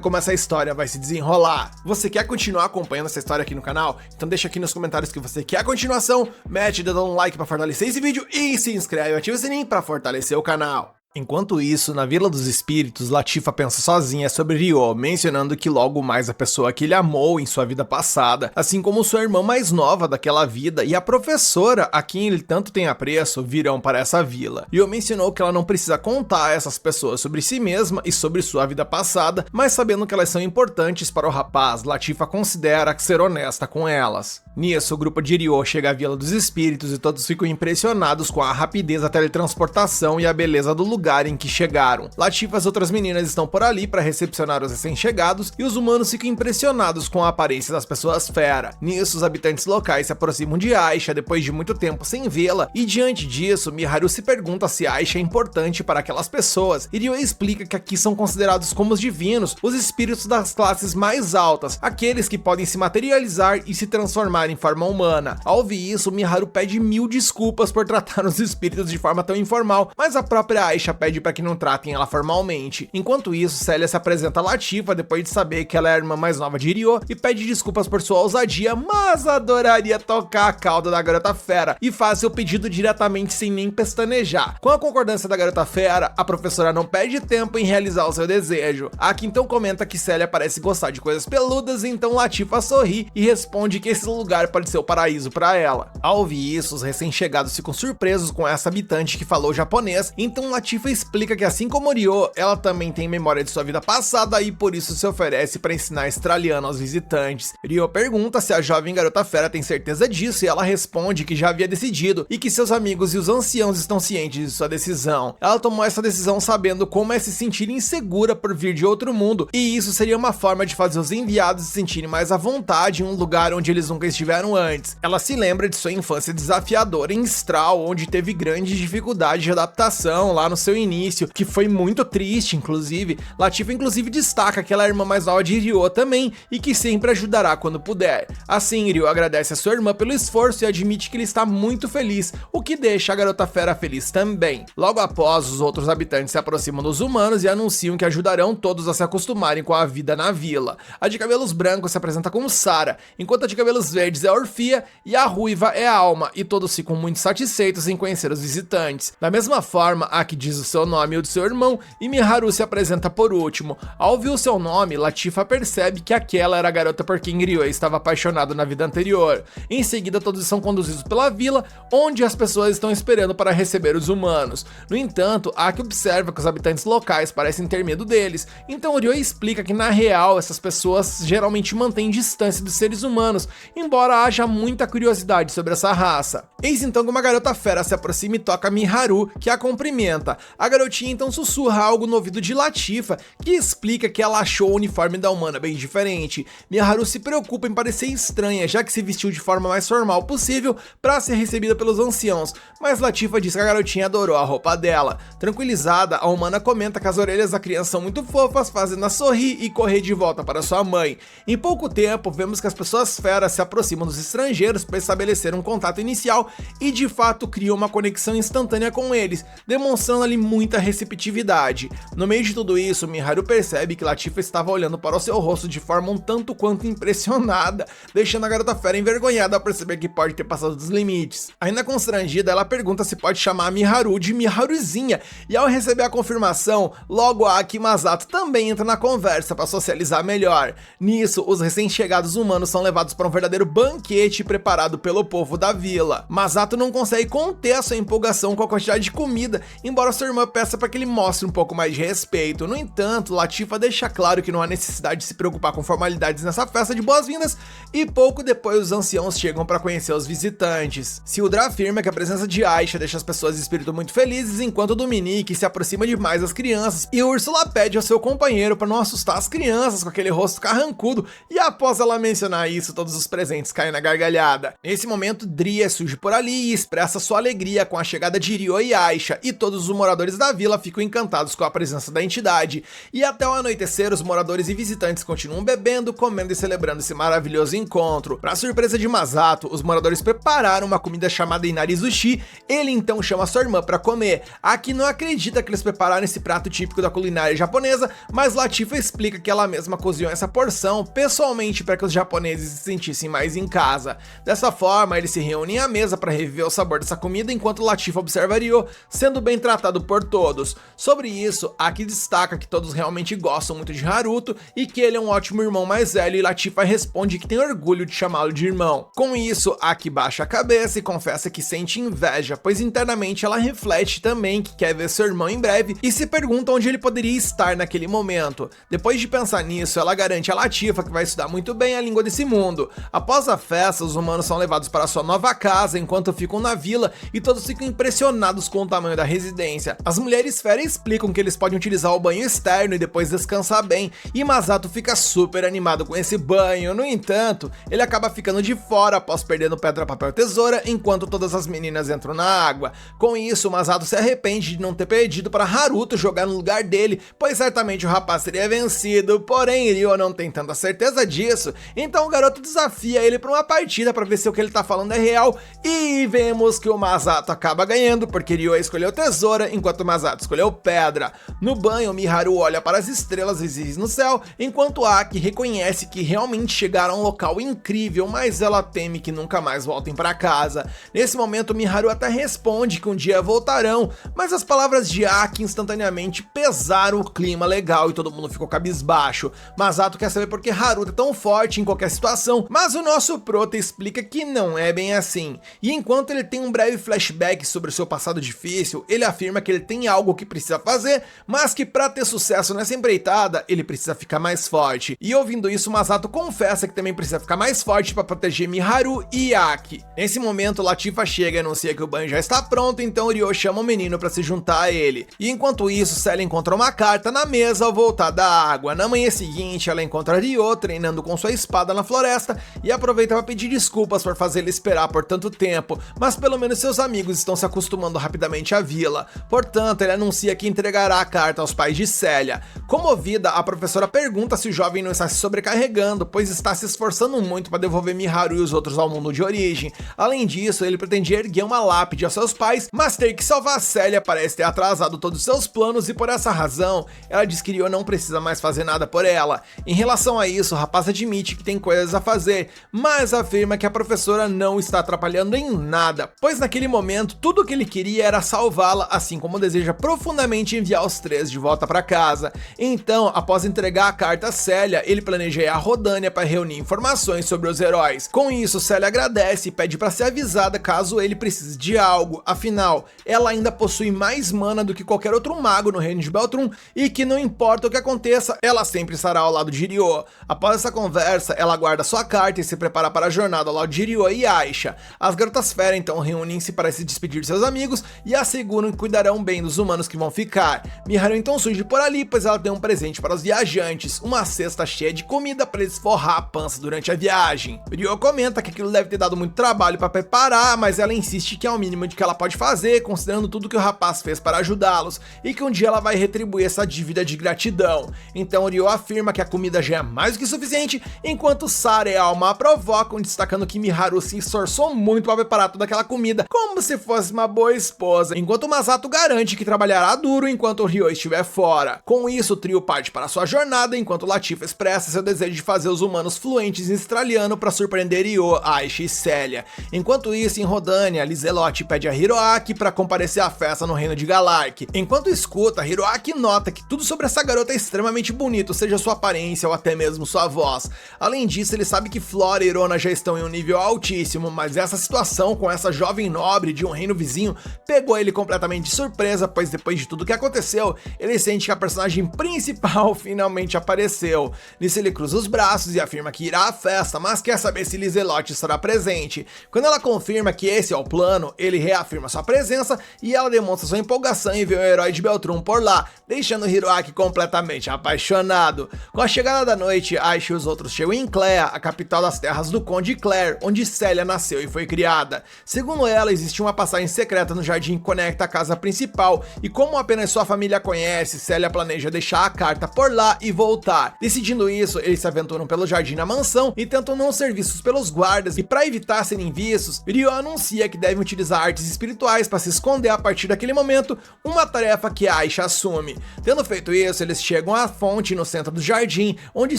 como essa história vai se desenrolar. Você quer continuar acompanhando essa história aqui no canal? Então deixa aqui nos comentários que você quer a continuação, mete o dedo no like pra fortalecer esse vídeo e se inscreve e ativa o sininho pra fortalecer o canal. Enquanto isso, na Vila dos Espíritos, Latifa pensa sozinha sobre Ryo, mencionando que logo mais a pessoa que ele amou em sua vida passada, assim como sua irmã mais nova daquela vida e a professora a quem ele tanto tem apreço, virão para essa vila. Ryo mencionou que ela não precisa contar a essas pessoas sobre si mesma e sobre sua vida passada, mas sabendo que elas são importantes para o rapaz, Latifa considera ser honesta com elas. Nisso, o grupo de Ryo chega à Vila dos Espíritos e todos ficam impressionados com a rapidez da teletransportação e a beleza do lugar em que chegaram. Latifa e as outras meninas estão por ali para recepcionar os recém-chegados e os humanos ficam impressionados com a aparência das pessoas fera. Nisso, os habitantes locais se aproximam de Aisha depois de muito tempo sem vê-la e diante disso, Miharu se pergunta se Aisha é importante para aquelas pessoas e Ryo explica que aqui são considerados como os divinos, os espíritos das classes mais altas, aqueles que podem se materializar e se transformar em forma humana. Ao ouvir isso, Miharu pede 1000 desculpas por tratar os espíritos de forma tão informal, mas a própria Aisha pede para que não tratem ela formalmente. Enquanto isso, Célia se apresenta a Latifa depois de saber que ela é a irmã mais nova de Ryo e pede desculpas por sua ousadia, mas adoraria tocar a cauda da garota fera e faz seu pedido diretamente sem nem pestanejar. Com a concordância da garota fera, a professora não perde tempo em realizar o seu desejo. Aki então comenta que Célia parece gostar de coisas peludas, então Latifa sorri e responde que esse lugar pode ser o paraíso para ela. Ao ouvir isso, os recém-chegados ficam surpresos com essa habitante que falou japonês, então Latifa explica que assim como Ryo, ela também tem memória de sua vida passada e por isso se oferece para ensinar australiano aos visitantes. Ryo pergunta se a jovem garota fera tem certeza disso e ela responde que já havia decidido e que seus amigos e os anciãos estão cientes de sua decisão. Ela tomou essa decisão sabendo como é se sentir insegura por vir de outro mundo e isso seria uma forma de fazer os enviados se sentirem mais à vontade em um lugar onde eles nunca estiveram antes. Ela se lembra de sua infância desafiadora em Stral, onde teve grandes dificuldades de adaptação lá no seu início, que foi muito triste, inclusive. Latifa inclusive destaca que ela é a irmã mais nova de Ryo também e que sempre ajudará quando puder. Assim, Ryo agradece a sua irmã pelo esforço e admite que ele está muito feliz, o que deixa a garota fera feliz também. Logo após, os outros habitantes se aproximam dos humanos e anunciam que ajudarão todos a se acostumarem com a vida na vila. A de cabelos brancos se apresenta como Sara, enquanto a de cabelos verdes é Orfia e a ruiva é Alma, e todos ficam muito satisfeitos em conhecer os visitantes. Da mesma forma, Aki diz o seu nome e o do seu irmão, e Miharu se apresenta por último. Ao ouvir o seu nome, Latifa percebe que aquela era a garota por quem Ryo estava apaixonado na vida anterior. Em seguida, todos são conduzidos pela vila, onde as pessoas estão esperando para receber os humanos. No entanto, Aki observa que os habitantes locais parecem ter medo deles, então Ryo explica que na real essas pessoas geralmente mantêm distância dos seres humanos, embora haja muita curiosidade sobre essa raça. Eis então que uma garota fera se aproxima e toca Miharu, que a cumprimenta. A garotinha então sussurra algo no ouvido de Latifa, que explica que ela achou o uniforme da humana bem diferente. Miharu se preocupa em parecer estranha, já que se vestiu de forma mais formal possível para ser recebida pelos anciãos, mas Latifa diz que a garotinha adorou a roupa dela. Tranquilizada, a humana comenta que as orelhas da criança são muito fofas, fazendo-a sorrir e correr de volta para sua mãe. Em pouco tempo, vemos que as pessoas feras se aproximam dos estrangeiros para estabelecer um contato inicial e de fato criam uma conexão instantânea com eles, demonstrando ali muita receptividade. No meio de tudo isso, Miharu percebe que Latifa estava olhando para o seu rosto de forma um tanto quanto impressionada, deixando a garota fera envergonhada ao perceber que pode ter passado dos limites. Ainda constrangida, ela pergunta se pode chamar Miharu de Miharuzinha, e ao receber a confirmação, logo Aki e Masato também entram na conversa para socializar melhor. Nisso, os recém-chegados humanos são levados para um verdadeiro banquete preparado pelo povo da vila. Masato não consegue conter a sua empolgação com a quantidade de comida, embora sua irmã peça para que ele mostre um pouco mais de respeito. No entanto, Latifa deixa claro que não há necessidade de se preocupar com formalidades nessa festa de boas-vindas, e pouco depois os anciãos chegam para conhecer os visitantes. Sildra afirma que a presença de Aisha deixa as pessoas de espírito muito felizes, enquanto Dominique se aproxima demais das crianças, e Úrsula pede ao seu companheiro para não assustar as crianças com aquele rosto carrancudo, e após ela mencionar isso, todos os presentes caem na gargalhada. Nesse momento, Dria surge por ali e expressa sua alegria com a chegada de Ryo e Aisha, e todos os moradores moradores da vila ficam encantados com a presença da entidade, e até o anoitecer os moradores e visitantes continuam bebendo, comendo e celebrando esse maravilhoso encontro. Para surpresa de Masato, os moradores prepararam uma comida chamada Inarizushi. Ele então chama sua irmã para comer. Aki não acredita que eles prepararam esse prato típico da culinária japonesa, mas Latifa explica que ela mesma cozinhou essa porção pessoalmente para que os japoneses se sentissem mais em casa. Dessa forma, eles se reúnem à mesa para reviver o sabor dessa comida, enquanto Latifa observa Ryo sendo bem tratado por todos. Sobre isso, Aki destaca que todos realmente gostam muito de Haruto e que ele é um ótimo irmão mais velho, e Latifa responde que tem orgulho de chamá-lo de irmão. Com isso, Aki baixa a cabeça e confessa que sente inveja, pois internamente ela reflete também que quer ver seu irmão em breve e se pergunta onde ele poderia estar naquele momento. Depois de pensar nisso, ela garante a Latifa que vai estudar muito bem a língua desse mundo. Após a festa, os humanos são levados para sua nova casa enquanto ficam na vila e todos ficam impressionados com o tamanho da residência. As mulheres fera explicam que eles podem utilizar o banho externo e depois descansar bem, e Masato fica super animado com esse banho. No entanto, ele acaba ficando de fora após perdendo pedra, papel e tesoura enquanto todas as meninas entram na água. Com isso, Masato se arrepende de não ter pedido para Haruto jogar no lugar dele, pois certamente o rapaz seria vencido. Porém, Ryo não tem tanta certeza disso, então o garoto desafia ele para uma partida para ver se o que ele tá falando é real, e vemos que o Masato acaba ganhando porque Ryo escolheu tesoura enquanto Masato escolheu pedra. No banho, Miharu olha para as estrelas visíveis no céu, enquanto Aki reconhece que realmente chegaram a um local incrível, mas ela teme que nunca mais voltem para casa. Nesse momento, Miharu até responde que um dia voltarão, mas as palavras de Aki instantaneamente pesaram o clima legal e todo mundo ficou cabisbaixo. Masato quer saber por que Haruto é tão forte em qualquer situação, mas o nosso prota explica que não é bem assim. E enquanto ele tem um breve flashback sobre o seu passado difícil, ele afirma que ele tem algo que precisa fazer, mas que para ter sucesso nessa empreitada, ele precisa ficar mais forte. E ouvindo isso, Masato confessa que também precisa ficar mais forte para proteger Miharu e Aki. Nesse momento, Latifa chega e anuncia que o banho já está pronto, então Ryo chama o menino para se juntar a ele. E enquanto isso, Celia encontra uma carta na mesa ao voltar da água. Na manhã seguinte, ela encontra Ryo treinando com sua espada na floresta e aproveita para pedir desculpas por fazer ele esperar por tanto tempo, mas pelo menos seus amigos estão se acostumando rapidamente à vila. Portanto, ele anuncia que entregará a carta aos pais de Celia. Comovida, a professora pergunta se o jovem não está se sobrecarregando, pois está se esforçando muito para devolver Miharu e os outros ao mundo de origem. Além disso, ele pretendia erguer uma lápide aos seus pais, mas ter que salvar Celia parece ter atrasado todos os seus planos, e por essa razão, ela diz que Ryo não precisa mais fazer nada por ela. Em relação a isso, o rapaz admite que tem coisas a fazer, mas afirma que a professora não está atrapalhando em nada, pois naquele momento tudo o que ele queria era salvá-la, assim como deseja profundamente enviar os três de volta para casa. Então, após entregar a carta a Celia, ele planeja ir a Rodânia para reunir informações sobre os heróis. Com isso, Celia agradece e pede para ser avisada caso ele precise de algo, afinal, ela ainda possui mais mana do que qualquer outro mago no reino de Beltrum, e que não importa o que aconteça, ela sempre estará ao lado de Ryo. Após essa conversa, ela guarda sua carta e se prepara para a jornada ao lado de Ryo e Aisha. As garotas fera então reúnem-se para se despedir de seus amigos e asseguram que cuidarão bem dos humanos que vão ficar. Miharu então surge por ali, pois ela tem um presente para os viajantes, uma cesta cheia de comida para eles forrar a pança durante a viagem. Ryo comenta que aquilo deve ter dado muito trabalho para preparar, mas ela insiste que é o mínimo de que ela pode fazer, considerando tudo que o rapaz fez para ajudá-los, e que um dia ela vai retribuir essa dívida de gratidão. Então Ryo afirma que a comida já é mais do que suficiente, enquanto Sara e Alma a provocam, destacando que Miharu se esforçou muito para preparar toda aquela comida, como se fosse uma boa esposa, enquanto Masato garante que trabalhará duro enquanto o Ryo estiver fora. Com isso, o trio parte para sua jornada, enquanto Latifa expressa seu desejo de fazer os humanos fluentes em australiano para surpreender Ryo, Aisha e Celia. Enquanto isso, em Rodânia, Lizelotte pede a Hiroaki para comparecer à festa no reino de Galark. Enquanto escuta, Hiroaki nota que tudo sobre essa garota é extremamente bonito, seja sua aparência ou até mesmo sua voz. Além disso, ele sabe que Flora e Irona já estão em um nível altíssimo, mas essa situação com essa jovem nobre de um reino vizinho pegou ele completamente de surpresa, pois depois de tudo que aconteceu, ele sente que a personagem principal finalmente apareceu. Nisso ele cruza os braços e afirma que irá à festa, mas quer saber se Lizelotte estará presente. Quando ela confirma que esse é o plano, ele reafirma sua presença e ela demonstra sua empolgação em ver o herói de Beltrum por lá, deixando Hiroaki completamente apaixonado. Com a chegada da noite, Aisha e os outros chegam em Clea, a capital das terras do Conde Claire, onde Celia nasceu e foi criada. Segundo ela, existe uma passagem secreta no jardim que conecta a casa principal principal, e como apenas sua família conhece, Célia planeja deixar a carta por lá e voltar. Decidindo isso, eles se aventuram pelo jardim na mansão e tentam não ser vistos pelos guardas, e para evitar serem vistos, Ryo anuncia que devem utilizar artes espirituais para se esconder a partir daquele momento, uma tarefa que Aisha assume. Tendo feito isso, eles chegam à fonte no centro do jardim, onde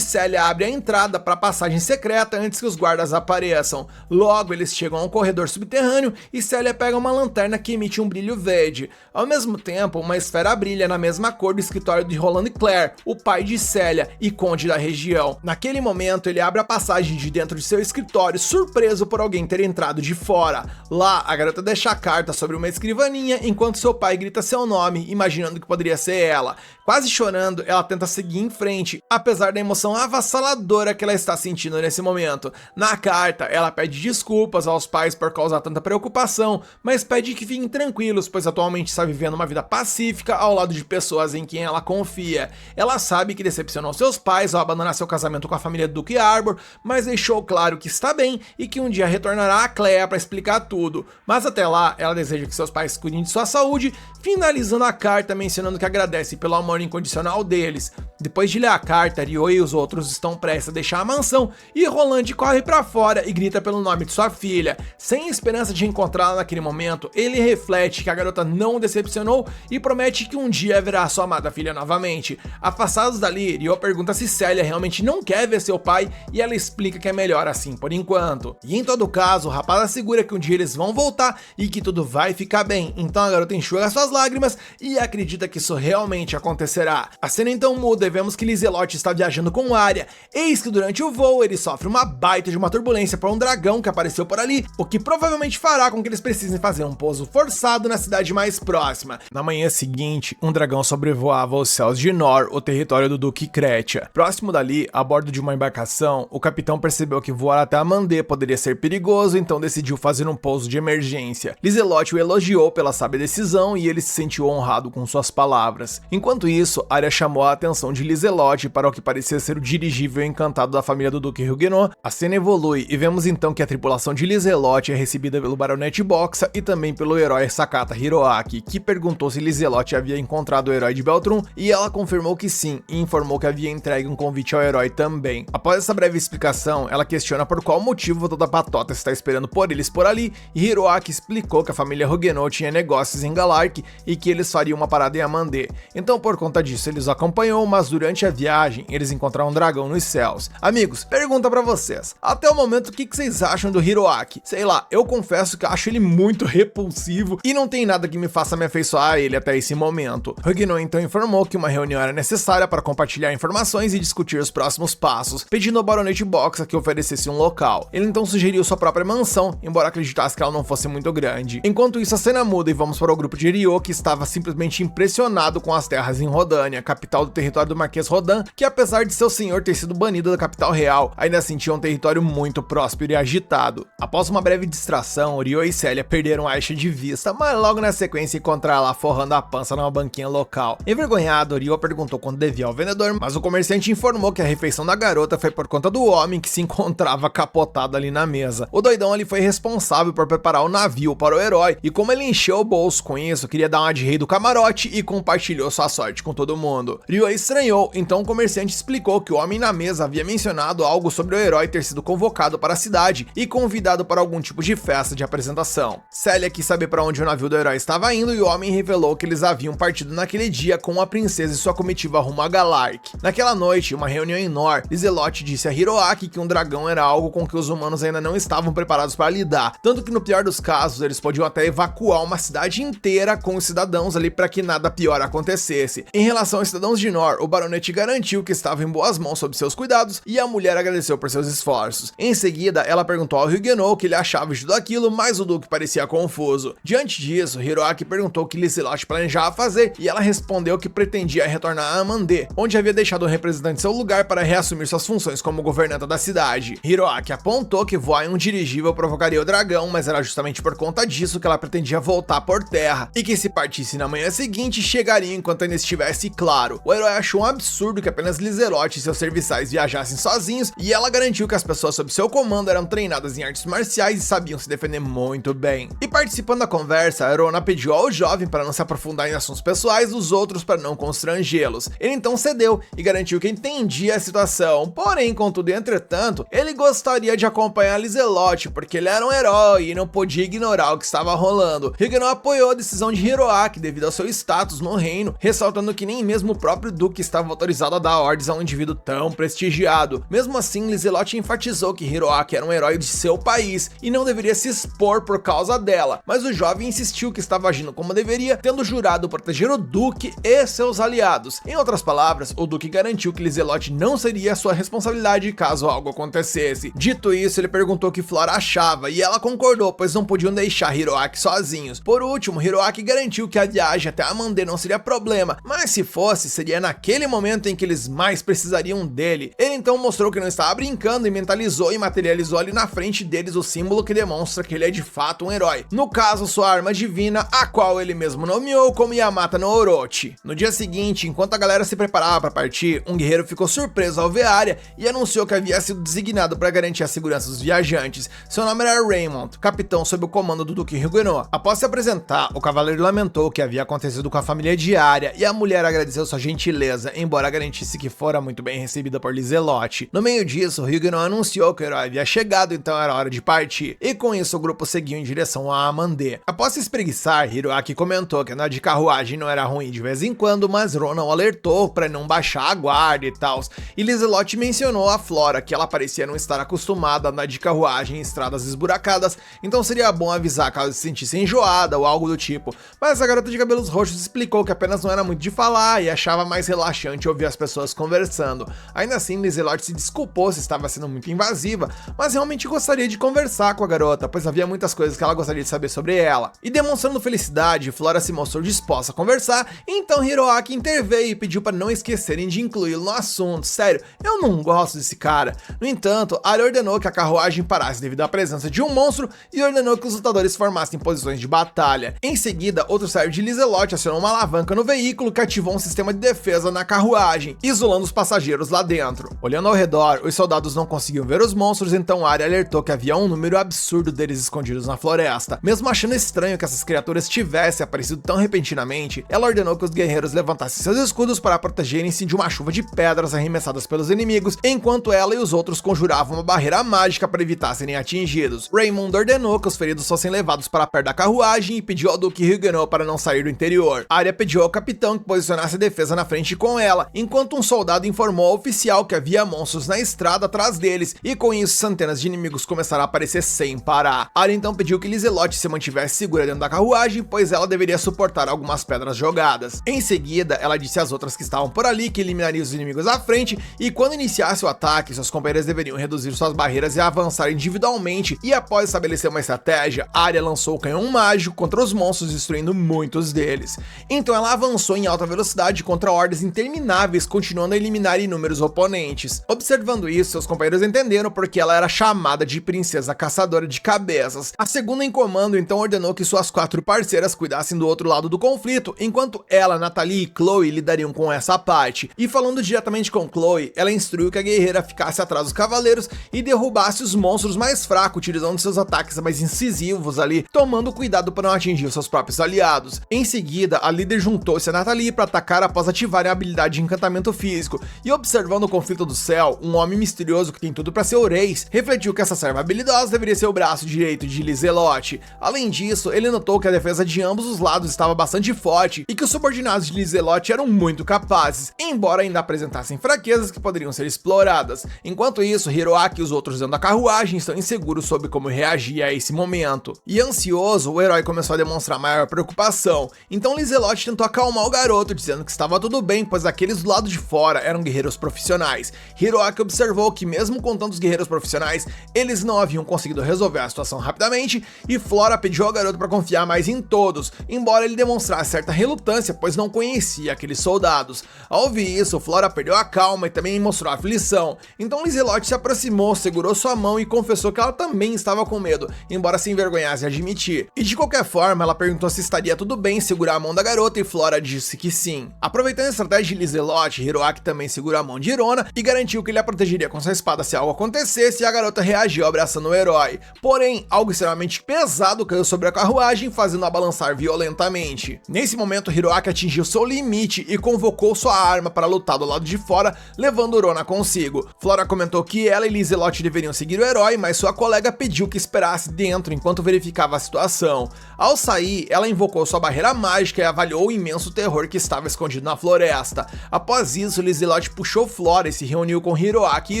Célia abre a entrada para a passagem secreta antes que os guardas apareçam. Logo, eles chegam a um corredor subterrâneo e Célia pega uma lanterna que emite um brilho verde. Ao mesmo tempo, uma esfera brilha na mesma cor do escritório de Roland Clare, o pai de Célia e conde da região. Naquele momento, ele abre a passagem de dentro de seu escritório, surpreso por alguém ter entrado de fora. Lá, a garota deixa a carta sobre uma escrivaninha enquanto seu pai grita seu nome, imaginando que poderia ser ela. Quase chorando, ela tenta seguir em frente, apesar da emoção avassaladora que ela está sentindo nesse momento. Na carta, ela pede desculpas aos pais por causar tanta preocupação, mas pede que fiquem tranquilos, pois atualmente está vivendo uma vida pacífica ao lado de pessoas em quem ela confia. Ela sabe que decepcionou seus pais ao abandonar seu casamento com a família Duke Arbor, mas deixou claro que está bem e que um dia retornará a Clea para explicar tudo. Mas até lá, ela deseja que seus pais cuidem de sua saúde, finalizando a carta mencionando que agradece pelo amor incondicional deles. Depois de ler a carta, Ryo e os outros estão prestes a deixar a mansão e Roland corre para fora e grita pelo nome de sua filha. Sem esperança de encontrá-la naquele momento, ele reflete que a garota não o decepcionou e promete que um dia verá sua amada filha novamente. Afastados dali, Ryo pergunta se Célia realmente não quer ver seu pai e ela explica que é melhor assim por enquanto. E em todo caso, o rapaz assegura que um dia eles vão voltar e que tudo vai ficar bem. Então a garota enxuga suas lágrimas e acredita que isso realmente acontecerá. A cena então muda e vemos que Lizelotte está viajando com Arya. Eis que durante o voo ele sofre uma baita de uma turbulência por um dragão que apareceu por ali, o que provavelmente fará com que eles precisem fazer um pouso forçado na cidade mais próxima. Na manhã seguinte, um dragão sobrevoava os céus de Nor, o território do Duque Kretia. Próximo dali, a bordo de uma embarcação, o capitão percebeu que voar até Amandê poderia ser perigoso, então decidiu fazer um pouso de emergência. Lizelotte o elogiou pela sábia decisão e ele se sentiu honrado com suas palavras. Enquanto isso, Arya chamou a atenção de Lizelotte para o que parecia ser o dirigível encantado da família do Duque Huguenot. A cena evolui e vemos então que a tripulação de Lizelotte é recebida pelo baronete Boxa e também pelo herói Sakata Hiroaki, que perguntou se Lizelotte havia encontrado o herói de Beltrum e ela confirmou que sim, e informou que havia entregue um convite ao herói também. Após essa breve explicação, ela questiona por qual motivo toda a patota está esperando por eles por ali, e Hiroaki explicou que a família Huguenot tinha negócios em Galark e que eles fariam uma parada em Amandê. Então por conta disso eles o acompanhou, mas durante a viagem eles encontraram um dragão nos céus. Amigos, pergunta pra vocês, até o momento o que vocês acham do Hiroaki? Sei lá, eu confesso que acho ele muito repulsivo e não tem nada que me faça me afeiçoar a ele até esse momento. Huguenot então informou que uma reunião era necessária para compartilhar informações e discutir os próximos passos, pedindo ao baronete Boxa que oferecesse um local. Ele então sugeriu sua própria mansão, embora acreditasse que ela não fosse muito grande. Enquanto isso, a cena muda e vamos para o grupo de Ryo, que estava simplesmente impressionado com as terras em Rodânia, capital do território do Marquês Rodan, que apesar de seu senhor ter sido banido da capital real, ainda assim tinha um território muito próspero e agitado. Após uma breve distração, Ryo e Célia perderam Aisha de vista, mas logo na sequência encontraram ela forrando a pança numa banquinha local. Envergonhado, Ryo perguntou quando devia ao vendedor, mas o comerciante informou que a refeição da garota foi por conta do homem que se encontrava capotado ali na mesa. O doidão ali foi responsável por preparar o navio para o herói, e como ele encheu o bolso com isso, queria dar uma de rei do camarote e compartilhou sua sorte com todo mundo. Ryo estranhou, então o comerciante explicou que o homem na mesa havia mencionado algo sobre o herói ter sido convocado para a cidade e convidado para algum tipo de festa de apresentação. Célia quis saber para onde o navio do herói estava indo e o homem revelou que eles haviam partido naquele dia com a princesa e sua comitiva rumo a Galark. Naquela noite, uma reunião em Nor, Lizelotte disse a Hiroaki que um dragão era algo com que os humanos ainda não estavam preparados para lidar, tanto que no pior dos casos eles podiam até evacuar uma cidade inteira com os cidadãos ali para que nada pior acontecesse. Em relação aos cidadãos de Nor, o baronete garantiu que estava em boas mãos sob seus cuidados e a mulher agradeceu por seus esforços. Em seguida, ela perguntou ao Huguenot o que ele achava de tudo aquilo, mas o duque parecia confuso. Diante disso, Hiroaki perguntou o que Lizelotte planejava fazer e ela respondeu que pretendia retornar a Amandê, onde havia deixado um representante em seu lugar para reassumir suas funções como governanta da cidade. Hiroaki apontou que voar em um dirigível provocaria o dragão, mas era justamente por conta disso que ela pretendia voltar por terra, e que se partisse na manhã seguinte, chegaria enquanto ainda estivesse claro. O herói achou um absurdo que apenas Lizelotte e seus serviçais viajassem sozinhos, e ela garantiu que as pessoas sob seu comando eram treinadas em artes marciais e sabiam se defender muito bem. E participando da conversa, a Erona pediu ao o jovem para não se aprofundar em assuntos pessoais dos outros para não constrangê-los. Ele então cedeu e garantiu que entendia a situação, porém, contudo e entretanto, ele gostaria de acompanhar Lizelotte porque ele era um herói e não podia ignorar o que estava rolando. Huguenot apoiou a decisão de Hiroaki devido ao seu status no reino, ressaltando que nem mesmo o próprio duque estava autorizado a dar ordens a um indivíduo tão prestigiado. Mesmo assim, Lizelotte enfatizou que Hiroaki era um herói de seu país e não deveria se expor por causa dela, mas o jovem insistiu que estava agindo como deveria, tendo jurado proteger o duque e seus aliados. Em outras palavras, o duque garantiu que Lizelotte não seria sua responsabilidade caso algo acontecesse. Dito isso, ele perguntou o que Flora achava e ela concordou, pois não podiam deixar Hiroaki sozinhos. Por último, Hiroaki garantiu que a viagem até Amandê não seria problema, mas se fosse, seria naquele momento em que eles mais precisariam dele. Ele então mostrou que não estava brincando e mentalizou e materializou ali na frente deles o símbolo que demonstra que ele é de fato um herói. No caso, sua arma divina, a qual ele mesmo nomeou como Yamata no Orochi. No dia seguinte, enquanto a galera se preparava para partir, um guerreiro ficou surpreso ao ver Arya e anunciou que havia sido designado para garantir a segurança dos viajantes. Seu nome era Raymond, capitão sob o comando do Duque Huguenot. Após se apresentar, o cavaleiro lamentou o que havia acontecido com a família de Arya e a mulher agradeceu sua gentileza, embora garantisse que fora muito bem recebida por Lizelotte. No meio disso, Huguenot anunciou que o herói havia chegado, então era hora de partir, e com isso o grupo seguiu em direção a Amandê. Após se espreguiçar, Hiroaki comentou que andar de carruagem não era ruim de vez em quando, mas Ronan o alertou para não baixar a guarda e tal. E Lizelotte mencionou a Flora, que ela parecia não estar acostumada a andar de carruagem em estradas esburacadas, então seria bom avisar caso se sentisse enjoada ou algo do tipo. Mas a garota de cabelos roxos explicou que apenas não era muito de falar e achava mais relaxante ouvir as pessoas conversando. Ainda assim, Lizelotte se desculpou se estava sendo muito invasiva, mas realmente gostaria de conversar com a garota, pois havia muitas coisas que ela gostaria de saber sobre ela. E demonstrando felicidade, Flora se mostrou disposta a conversar, então Hiroaki interveio e pediu para não esquecerem de incluí-lo no assunto. Sério, eu não gosto desse cara. No entanto, Arya ordenou que a carruagem parasse devido à presença de um monstro e ordenou que os lutadores formassem posições de batalha. Em seguida, outro servo de Lizelotte acionou uma alavanca no veículo que ativou um sistema de defesa na carruagem, isolando os passageiros lá dentro. Olhando ao redor, os soldados não conseguiam ver os monstros, então Arya alertou que havia um número absurdo deles escondidos na floresta. Mesmo achando estranho que essas criaturas tivessem aparecido tão repentinamente, ela ordenou que os guerreiros levantassem seus escudos para protegerem-se de uma chuva de pedras arremessadas pelos inimigos, enquanto ela e os outros conjuravam uma barreira mágica para evitar serem atingidos. Raymond ordenou que os feridos fossem levados para perto da carruagem e pediu ao Duque Huguenot para não sair do interior. Arya pediu ao capitão que posicionasse a defesa na frente com ela, enquanto um soldado informou ao oficial que havia monstros na estrada atrás deles, e com isso centenas de inimigos começaram a aparecer sem parar. Arya então pediu que Lizelotte se mantivesse segura dentro da carruagem, pois ela deveria suportar algumas pedras jogadas. Em seguida, ela disse às outras que estavam por ali que eliminaria os inimigos à frente, e quando iniciasse o ataque, seus companheiros deveriam reduzir suas barreiras e avançar individualmente, e após estabelecer uma estratégia, Arya lançou o canhão mágico contra os monstros, destruindo muitos deles. Então ela avançou em alta velocidade contra hordas intermináveis, continuando a eliminar inúmeros oponentes. Observando isso, seus companheiros entenderam porque ela era chamada de Princesa Caçadora de Cabeças. A segunda em comando então ordenou que suas 4 parceiras cuidassem do outro lado do conflito, enquanto ela, Natalie e Chloe lidariam com essa parte. E falando diretamente com Chloe, ela instruiu que a guerreira ficasse atrás dos cavaleiros e derrubasse os monstros mais fracos, utilizando seus ataques mais incisivos ali, tomando cuidado para não atingir seus próprios aliados. Em seguida, a líder juntou-se a Natalie para atacar após ativarem a habilidade de encantamento físico, e observando o conflito do céu, um homem misterioso que tem tudo para ser Oreis refletiu que essa serva habilidosa deveria ser o braço direito de Lizelotte. Além disso, ele notou que a defesa de ambos os lados estava bastante forte e que os subordinados de Lizelotte eram muito capazes, embora ainda apresentassem fraquezas que poderiam ser exploradas. Enquanto isso, Hiroaki e os outros dentro da carruagem estão inseguros sobre como reagir a esse momento. E ansioso, o herói começou a demonstrar maior preocupação, então Lizelotte tentou acalmar o garoto, dizendo que estava tudo bem, pois aqueles do lado de fora eram guerreiros profissionais. Hiroaki observou que mesmo com tantos guerreiros profissionais, eles não haviam conseguido resolver a situação rapidamente, e Flora pediu ao garoto para confiar mais em todos, embora ele demonstrasse certa relutância, pois não conhecia aqueles soldados. Ao ouvir isso, Flora perdeu a calma e também mostrou aflição, então Lizelotte se aproximou, segurou sua mão e confessou que ela também estava com medo, embora se envergonhasse de admitir. E de qualquer forma, ela perguntou se estaria tudo bem segurar a mão da garota e Flora disse que sim. Aproveitando a estratégia de Lizelotte, Hiroaki também segurou a mão de Erona e garantiu que ele a protegeria com sua espada se algo acontecesse, e a garota reagiu abraçando o herói. Porém, algo extremamente pesado caiu sobre a carruagem, fazendo-a balançar avançar violentamente. Nesse momento, Hiroaki atingiu seu limite e convocou sua arma para lutar do lado de fora, levando Urona consigo. Flora comentou que ela e Lizelot deveriam seguir o herói, mas sua colega pediu que esperasse dentro enquanto verificava a situação. Ao sair, ela invocou sua barreira mágica e avaliou o imenso terror que estava escondido na floresta. Após isso, Lizelot puxou Flora e se reuniu com Hiroaki e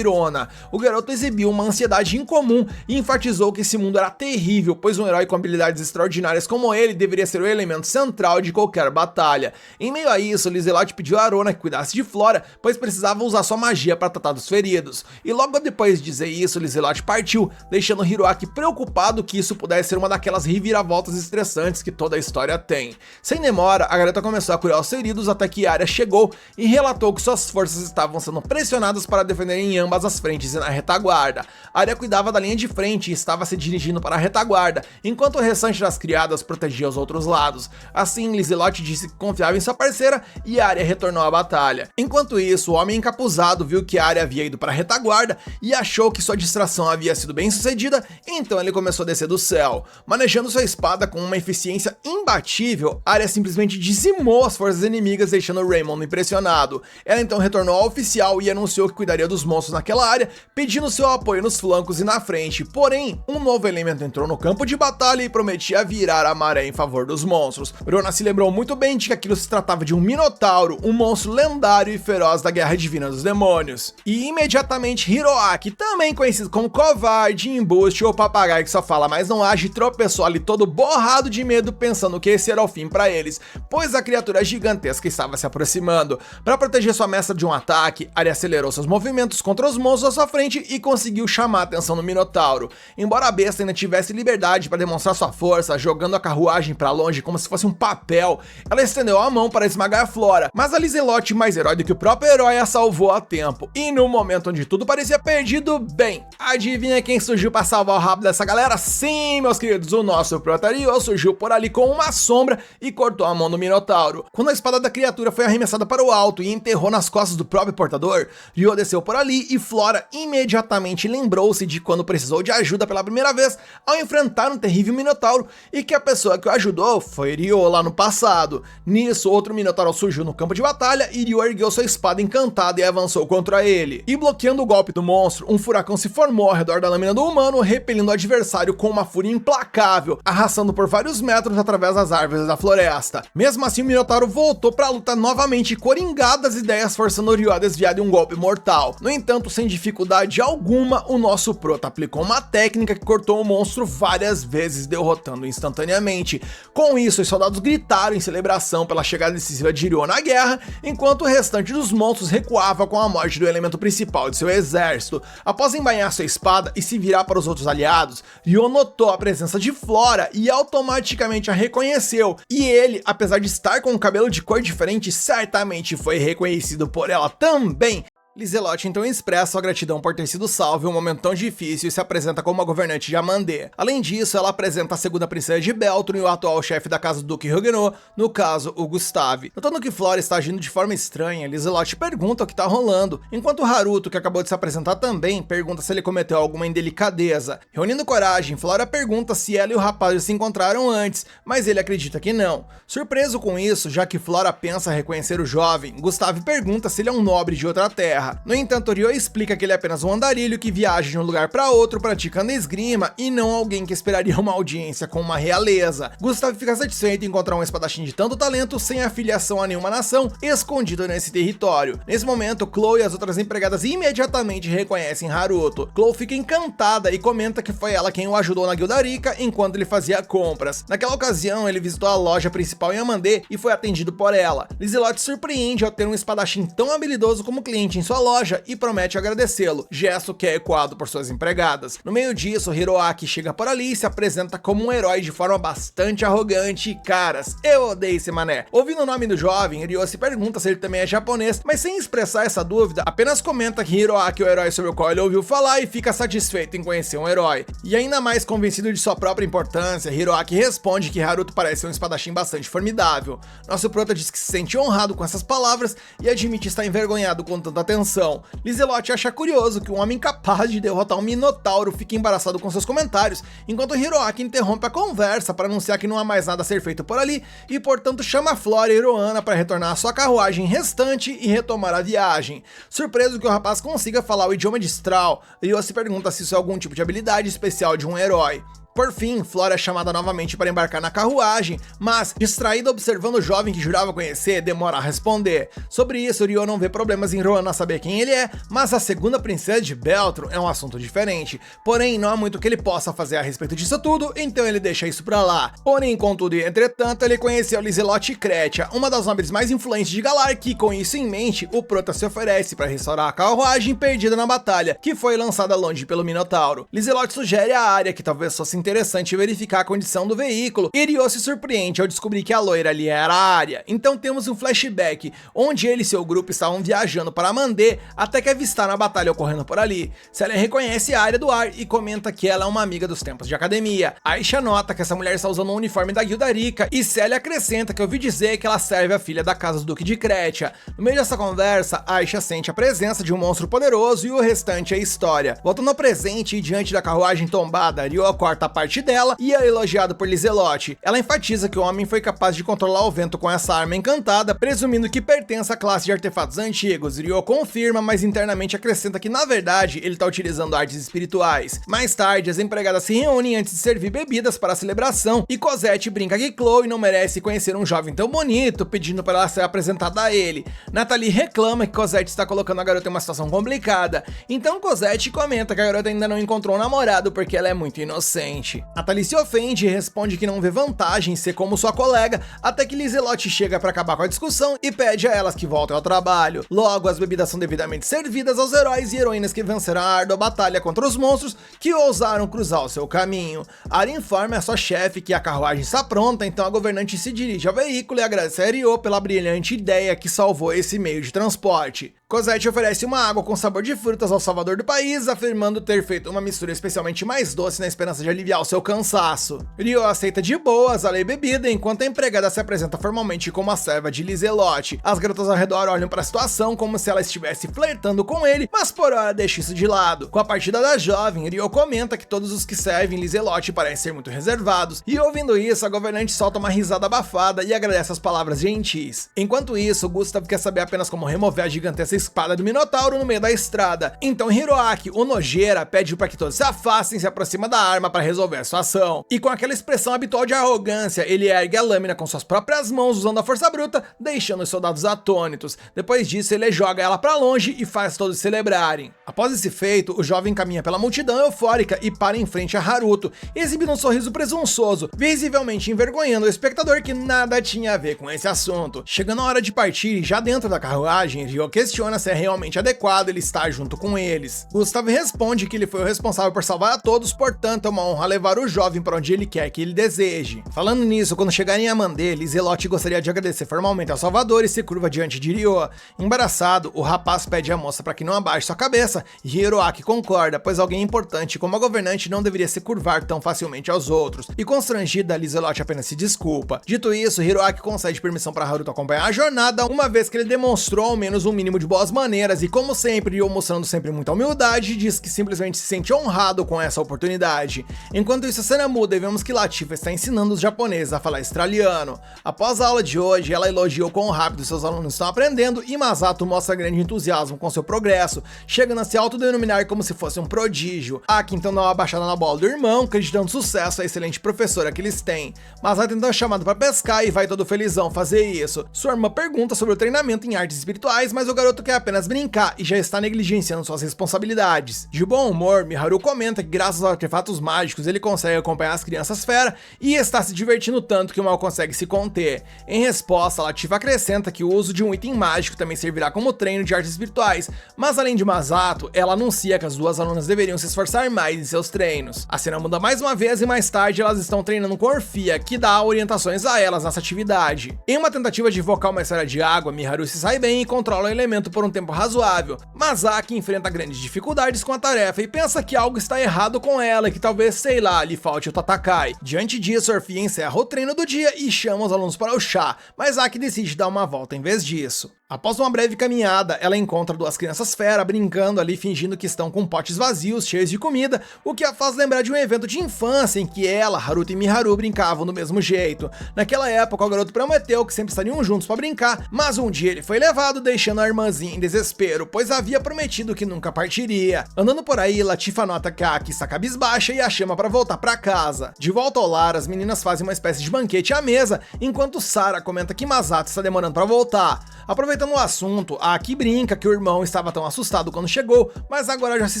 Urona. O garoto exibiu uma ansiedade incomum e enfatizou que esse mundo era terrível, pois um herói com habilidades extraordinárias como ele deveria ser o elemento central de qualquer batalha. Em meio a isso, Lizelot pediu a Urona que cuidasse de Flora, pois precisava usar sua magia para tratar dos feridos. E logo depois de dizer isso, Lizelot partiu, deixando Hiroaki preocupado que isso pudesse ser uma daquelas reviravoltas estressantes que toda a história tem. Sem demora, a garota começou a curar os feridos até que Arya chegou e relatou que suas forças estavam sendo pressionadas para defenderem em ambas as frentes e na retaguarda. Arya cuidava da linha de frente e estava se dirigindo para a retaguarda, enquanto o restante das criadas protegia os outros lados. Assim, Lizelot disse que confiava em sua parceira e Arya retornou à batalha. Enquanto isso, o homem encapuzado viu que Arya havia ido para a retaguarda e achou que sua distração havia sido bem sucedida, então ele começou a descer do céu. Manejando sua espada com uma eficiência imbatível, Arya simplesmente dizimou as forças inimigas, deixando Raymond impressionado. Ela então retornou ao oficial e anunciou que cuidaria dos monstros naquela área, pedindo seu apoio nos flancos e na frente. Porém, um novo elemento entrou no campo de batalha e prometia virar a maré em favor dos monstros. Urona se lembrou muito bem de que aquilo se tratava de um Minotauro, um monstro lendário e feroz da Guerra Divina dos Demônios. E imediatamente Hiroaki, também conhecido como covarde, embuste ou papagaio que só fala mas não age, tropeçou ali todo borrado de medo, pensando que esse era o fim para eles, pois a criatura gigantesca estava se aproximando. Para proteger sua mestra de um ataque, Arya acelerou seus movimentos contra os monstros à sua frente e conseguiu chamar a atenção do Minotauro. Embora a besta ainda tivesse liberdade para demonstrar sua força, jogando a carruagem para longe como se fosse um papel, ela estendeu a mão para esmagar a Flora, mas a Lizelot, mais herói do que o próprio herói, a salvou a tempo. E no momento onde tudo parecia perdido, bem, adivinha quem surgiu para salvar o rabo dessa galera? Sim, meus queridos, o nosso Protario surgiu por ali com uma sombra e cortou a mão do Minotauro. Quando a espada da criatura foi arremessada para o alto e enterrou nas costas do próprio portador, Ryo desceu por ali e Flora imediatamente lembrou-se de quando precisou de ajuda pela primeira vez ao enfrentar um terrível Minotauro e que a pessoa que o ajudou foi Ryo lá no passado. Nisso, outro Minotauro surgiu no campo de batalha e Ryo ergueu sua espada encantada e avançou contra ele. E bloqueando o golpe do monstro, um furacão se formou ao redor da lâmina do humano, repelindo o adversário com uma fúria implacável, arrastando por vários metros através das árvores da floresta. Mesmo assim, o Minotauro voltou para a luta novamente, coringado das ideias, forçando Ryo a desviar de um golpe mortal. No entanto, sem dificuldade alguma, o nosso prota aplicou uma técnica que cortou o monstro várias vezes, derrotando instantaneamente. Com isso, os soldados gritaram em celebração pela chegada decisiva de Ryo na guerra, enquanto o restante dos monstros recuava com a morte do elemento principal de seu exército. Após embainhar sua espada e se virar para os outros aliados, Ryo notou a presença de Flora e automaticamente a reconheceu, e ele, apesar de estar com um cabelo de cor diferente, certamente foi reconhecido por ela também. Lizelot então expressa sua gratidão por ter sido salvo em um momento tão difícil e se apresenta como a governante de Amandê. Além disso, ela apresenta a segunda princesa de Beltron e o atual chefe da casa do Duque Huguenot, no caso, o Gustave. Notando que Flora está agindo de forma estranha, Lizelot pergunta o que está rolando, enquanto Haruto, que acabou de se apresentar também, pergunta se ele cometeu alguma indelicadeza. Reunindo coragem, Flora pergunta se ela e o rapaz se encontraram antes, mas ele acredita que não. Surpreso com isso, já que Flora pensa reconhecer o jovem, Gustave pergunta se ele é um nobre de outra terra. No entanto, Ryo explica que ele é apenas um andarilho que viaja de um lugar para outro praticando esgrima e não alguém que esperaria uma audiência com uma realeza. Gustave fica satisfeito em encontrar um espadachim de tanto talento sem afiliação a nenhuma nação escondido nesse território. Nesse momento, Chloe e as outras empregadas imediatamente reconhecem Haruto. Chloe fica encantada e comenta que foi ela quem o ajudou na Guildarica enquanto ele fazia compras. Naquela ocasião, ele visitou a loja principal em Amandê e foi atendido por ela. Lizelot surpreende ao ter um espadachim tão habilidoso como cliente em sua loja e promete agradecê-lo, gesto que é ecoado por suas empregadas. No meio disso, Hiroaki chega por ali e se apresenta como um herói de forma bastante arrogante e caras, eu odeio esse mané. Ouvindo o nome do jovem, Ryo se pergunta se ele também é japonês, mas sem expressar essa dúvida, apenas comenta que Hiroaki é o herói sobre o qual ele ouviu falar e fica satisfeito em conhecer um herói. E ainda mais convencido de sua própria importância, Hiroaki responde que Haruto parece um espadachim bastante formidável. Nosso prota diz que se sente honrado com essas palavras e admite estar envergonhado com tanta atenção atenção. Lizelotti acha curioso que um homem capaz de derrotar um minotauro fique embaraçado com seus comentários, enquanto Hiroaki interrompe a conversa para anunciar que não há mais nada a ser feito por ali e portanto chama Flora e Hiroana para retornar à sua carruagem restante e retomar a viagem. Surpreso que o rapaz consiga falar o idioma de Straw, Ryo se pergunta se isso é algum tipo de habilidade especial de um herói. Por fim, Flora é chamada novamente para embarcar na carruagem, mas, distraída observando o jovem que jurava conhecer, demora a responder. Sobre isso, Ryo não vê problemas em Hiroana saber quem ele é, mas a segunda princesa de Beltro é um assunto diferente. Porém, não há muito que ele possa fazer a respeito disso tudo, então ele deixa isso pra lá. Porém, contudo e entretanto, ele conheceu Lizelotti Kretia, uma das nobres mais influentes de Galar, que, com isso em mente, o prota se oferece para restaurar a carruagem perdida na batalha, que foi lançada longe pelo Minotauro. Lizelotti sugere a Arya que talvez fosse interessante verificar a condição do veículo, e Ryo se surpreende ao descobrir que a loira ali era a Arya. Então temos um flashback, onde ele e seu grupo estavam viajando para Mandé, até que avistaram a batalha ocorrendo por ali. Celia reconhece a Arya do ar e comenta que ela é uma amiga dos tempos de academia. Aisha nota que essa mulher está usando um uniforme da Guilda Rica, e Celia acrescenta que ouviu dizer que ela serve a filha da casa do Duque de Kretia. No meio dessa conversa, Aisha sente a presença de um monstro poderoso e o restante é história. Voltando ao presente e diante da carruagem tombada, Ryo corta a parte dela e é elogiado por Lizelotti. Ela enfatiza que o homem foi capaz de controlar o vento com essa arma encantada, presumindo que pertence à classe de artefatos antigos. Ryo confirma, mas internamente acrescenta que na verdade ele está utilizando artes espirituais. Mais tarde, as empregadas se reúnem antes de servir bebidas para a celebração e Cosette brinca que Chloe não merece conhecer um jovem tão bonito, pedindo para ela ser apresentada a ele. Nathalie reclama que Cosette está colocando a garota em uma situação complicada, então Cosette comenta que a garota ainda não encontrou um namorado porque ela é muito inocente. Nathalie se ofende e responde que não vê vantagem em ser como sua colega, até que Lizelotti chega para acabar com a discussão e pede a elas que voltem ao trabalho. Logo, as bebidas são devidamente servidas aos heróis e heroínas que venceram a árdua batalha contra os monstros que ousaram cruzar o seu caminho. Arya informa a sua chefe que a carruagem está pronta, então a governante se dirige ao veículo e agradece a Ryo pela brilhante ideia que salvou esse meio de transporte. Cosette oferece uma água com sabor de frutas ao salvador do país, afirmando ter feito uma mistura especialmente mais doce na esperança de aliviar o seu cansaço. Ryo aceita de boas a lei bebida, enquanto a empregada se apresenta formalmente como a serva de Lizelotti. As garotas ao redor olham para a situação como se ela estivesse flertando com ele, mas por hora deixa isso de lado. Com a partida da jovem, Ryo comenta que todos os que servem Lizelotti parecem ser muito reservados, e ouvindo isso, a governante solta uma risada abafada e agradece as palavras gentis. Enquanto isso, Gustav quer saber apenas como remover a gigantesca espada do Minotauro no meio da estrada. Então Hiroaki, o nojeira, pede para que todos se afastem e se aproxima da arma para resolver a situação. E com aquela expressão habitual de arrogância, ele ergue a lâmina com suas próprias mãos usando a força bruta, deixando os soldados atônitos. Depois disso, ele joga ela para longe e faz todos celebrarem. Após esse feito, o jovem caminha pela multidão eufórica e para em frente a Haruto, exibindo um sorriso presunçoso, visivelmente envergonhando o espectador que nada tinha a ver com esse assunto. Chegando a hora de partir, já dentro da carruagem, Ryo questiona se é realmente adequado ele estar junto com eles. Gustav responde que ele foi o responsável por salvar a todos, portanto é uma honra levar o jovem para onde ele quer que ele deseje. Falando nisso, quando chegarem a Mandé, Lizelotti gostaria de agradecer formalmente ao Salvador e se curva diante de Ryo. Embaraçado, o rapaz pede à moça para que não abaixe sua cabeça e Hiroaki concorda, pois alguém importante como a governante não deveria se curvar tão facilmente aos outros. E constrangida, Lizelotti apenas se desculpa. Dito isso, Hiroaki concede permissão para Haruto acompanhar a jornada, uma vez que ele demonstrou ao menos um mínimo de boas maneiras e, como sempre, Ryo mostrando sempre muita humildade, diz que simplesmente se sente honrado com essa oportunidade. Enquanto isso, a cena muda e vemos que Latifa está ensinando os japoneses a falar australiano. Após a aula de hoje, ela elogia o quão rápido seus alunos estão aprendendo e Masato mostra grande entusiasmo com seu progresso, chegando a se autodenominar como se fosse um prodígio. Aki então dá uma baixada na bola do irmão, acreditando sucesso à excelente professora que eles têm. Masato então é chamado para pescar e vai todo felizão fazer isso. Sua irmã pergunta sobre o treinamento em artes espirituais, mas o garoto quer apenas brincar e já está negligenciando suas responsabilidades. De bom humor, Miharu comenta que graças aos artefatos mágicos ele consegue acompanhar as crianças fera e está se divertindo tanto que mal consegue se conter. Em resposta, Latifa acrescenta que o uso de um item mágico também servirá como treino de artes espirituais, mas além de Masato, ela anuncia que as duas alunas deveriam se esforçar mais em seus treinos. A cena muda mais uma vez e mais tarde elas estão treinando com Orfia, que dá orientações a elas nessa atividade. Em uma tentativa de invocar uma esfera de água, Miharu se sai bem e controla o elemento por um tempo razoável, mas Aki enfrenta grandes dificuldades com a tarefa e pensa que algo está errado com ela e que talvez, sei lá, lhe falte o Tatakai. Diante disso, Orfia encerra o treino do dia e chama os alunos para o chá, mas Aki decide dar uma volta em vez disso. Após uma breve caminhada, ela encontra duas crianças fera brincando ali, fingindo que estão com potes vazios, cheios de comida, o que a faz lembrar de um evento de infância em que ela, Haruto e Miharu brincavam do mesmo jeito. Naquela época, o garoto prometeu que sempre estariam juntos para brincar, mas um dia ele foi levado, deixando a irmãzinha em desespero, pois havia prometido que nunca partiria. Andando por aí, Latifa nota que a Aki está cabisbaixa e a chama para voltar para casa. De volta ao lar, as meninas fazem uma espécie de banquete à mesa, enquanto Sara comenta que Masato está demorando para voltar. Aproveitando o assunto, a Aki brinca que o irmão estava tão assustado quando chegou, mas agora já se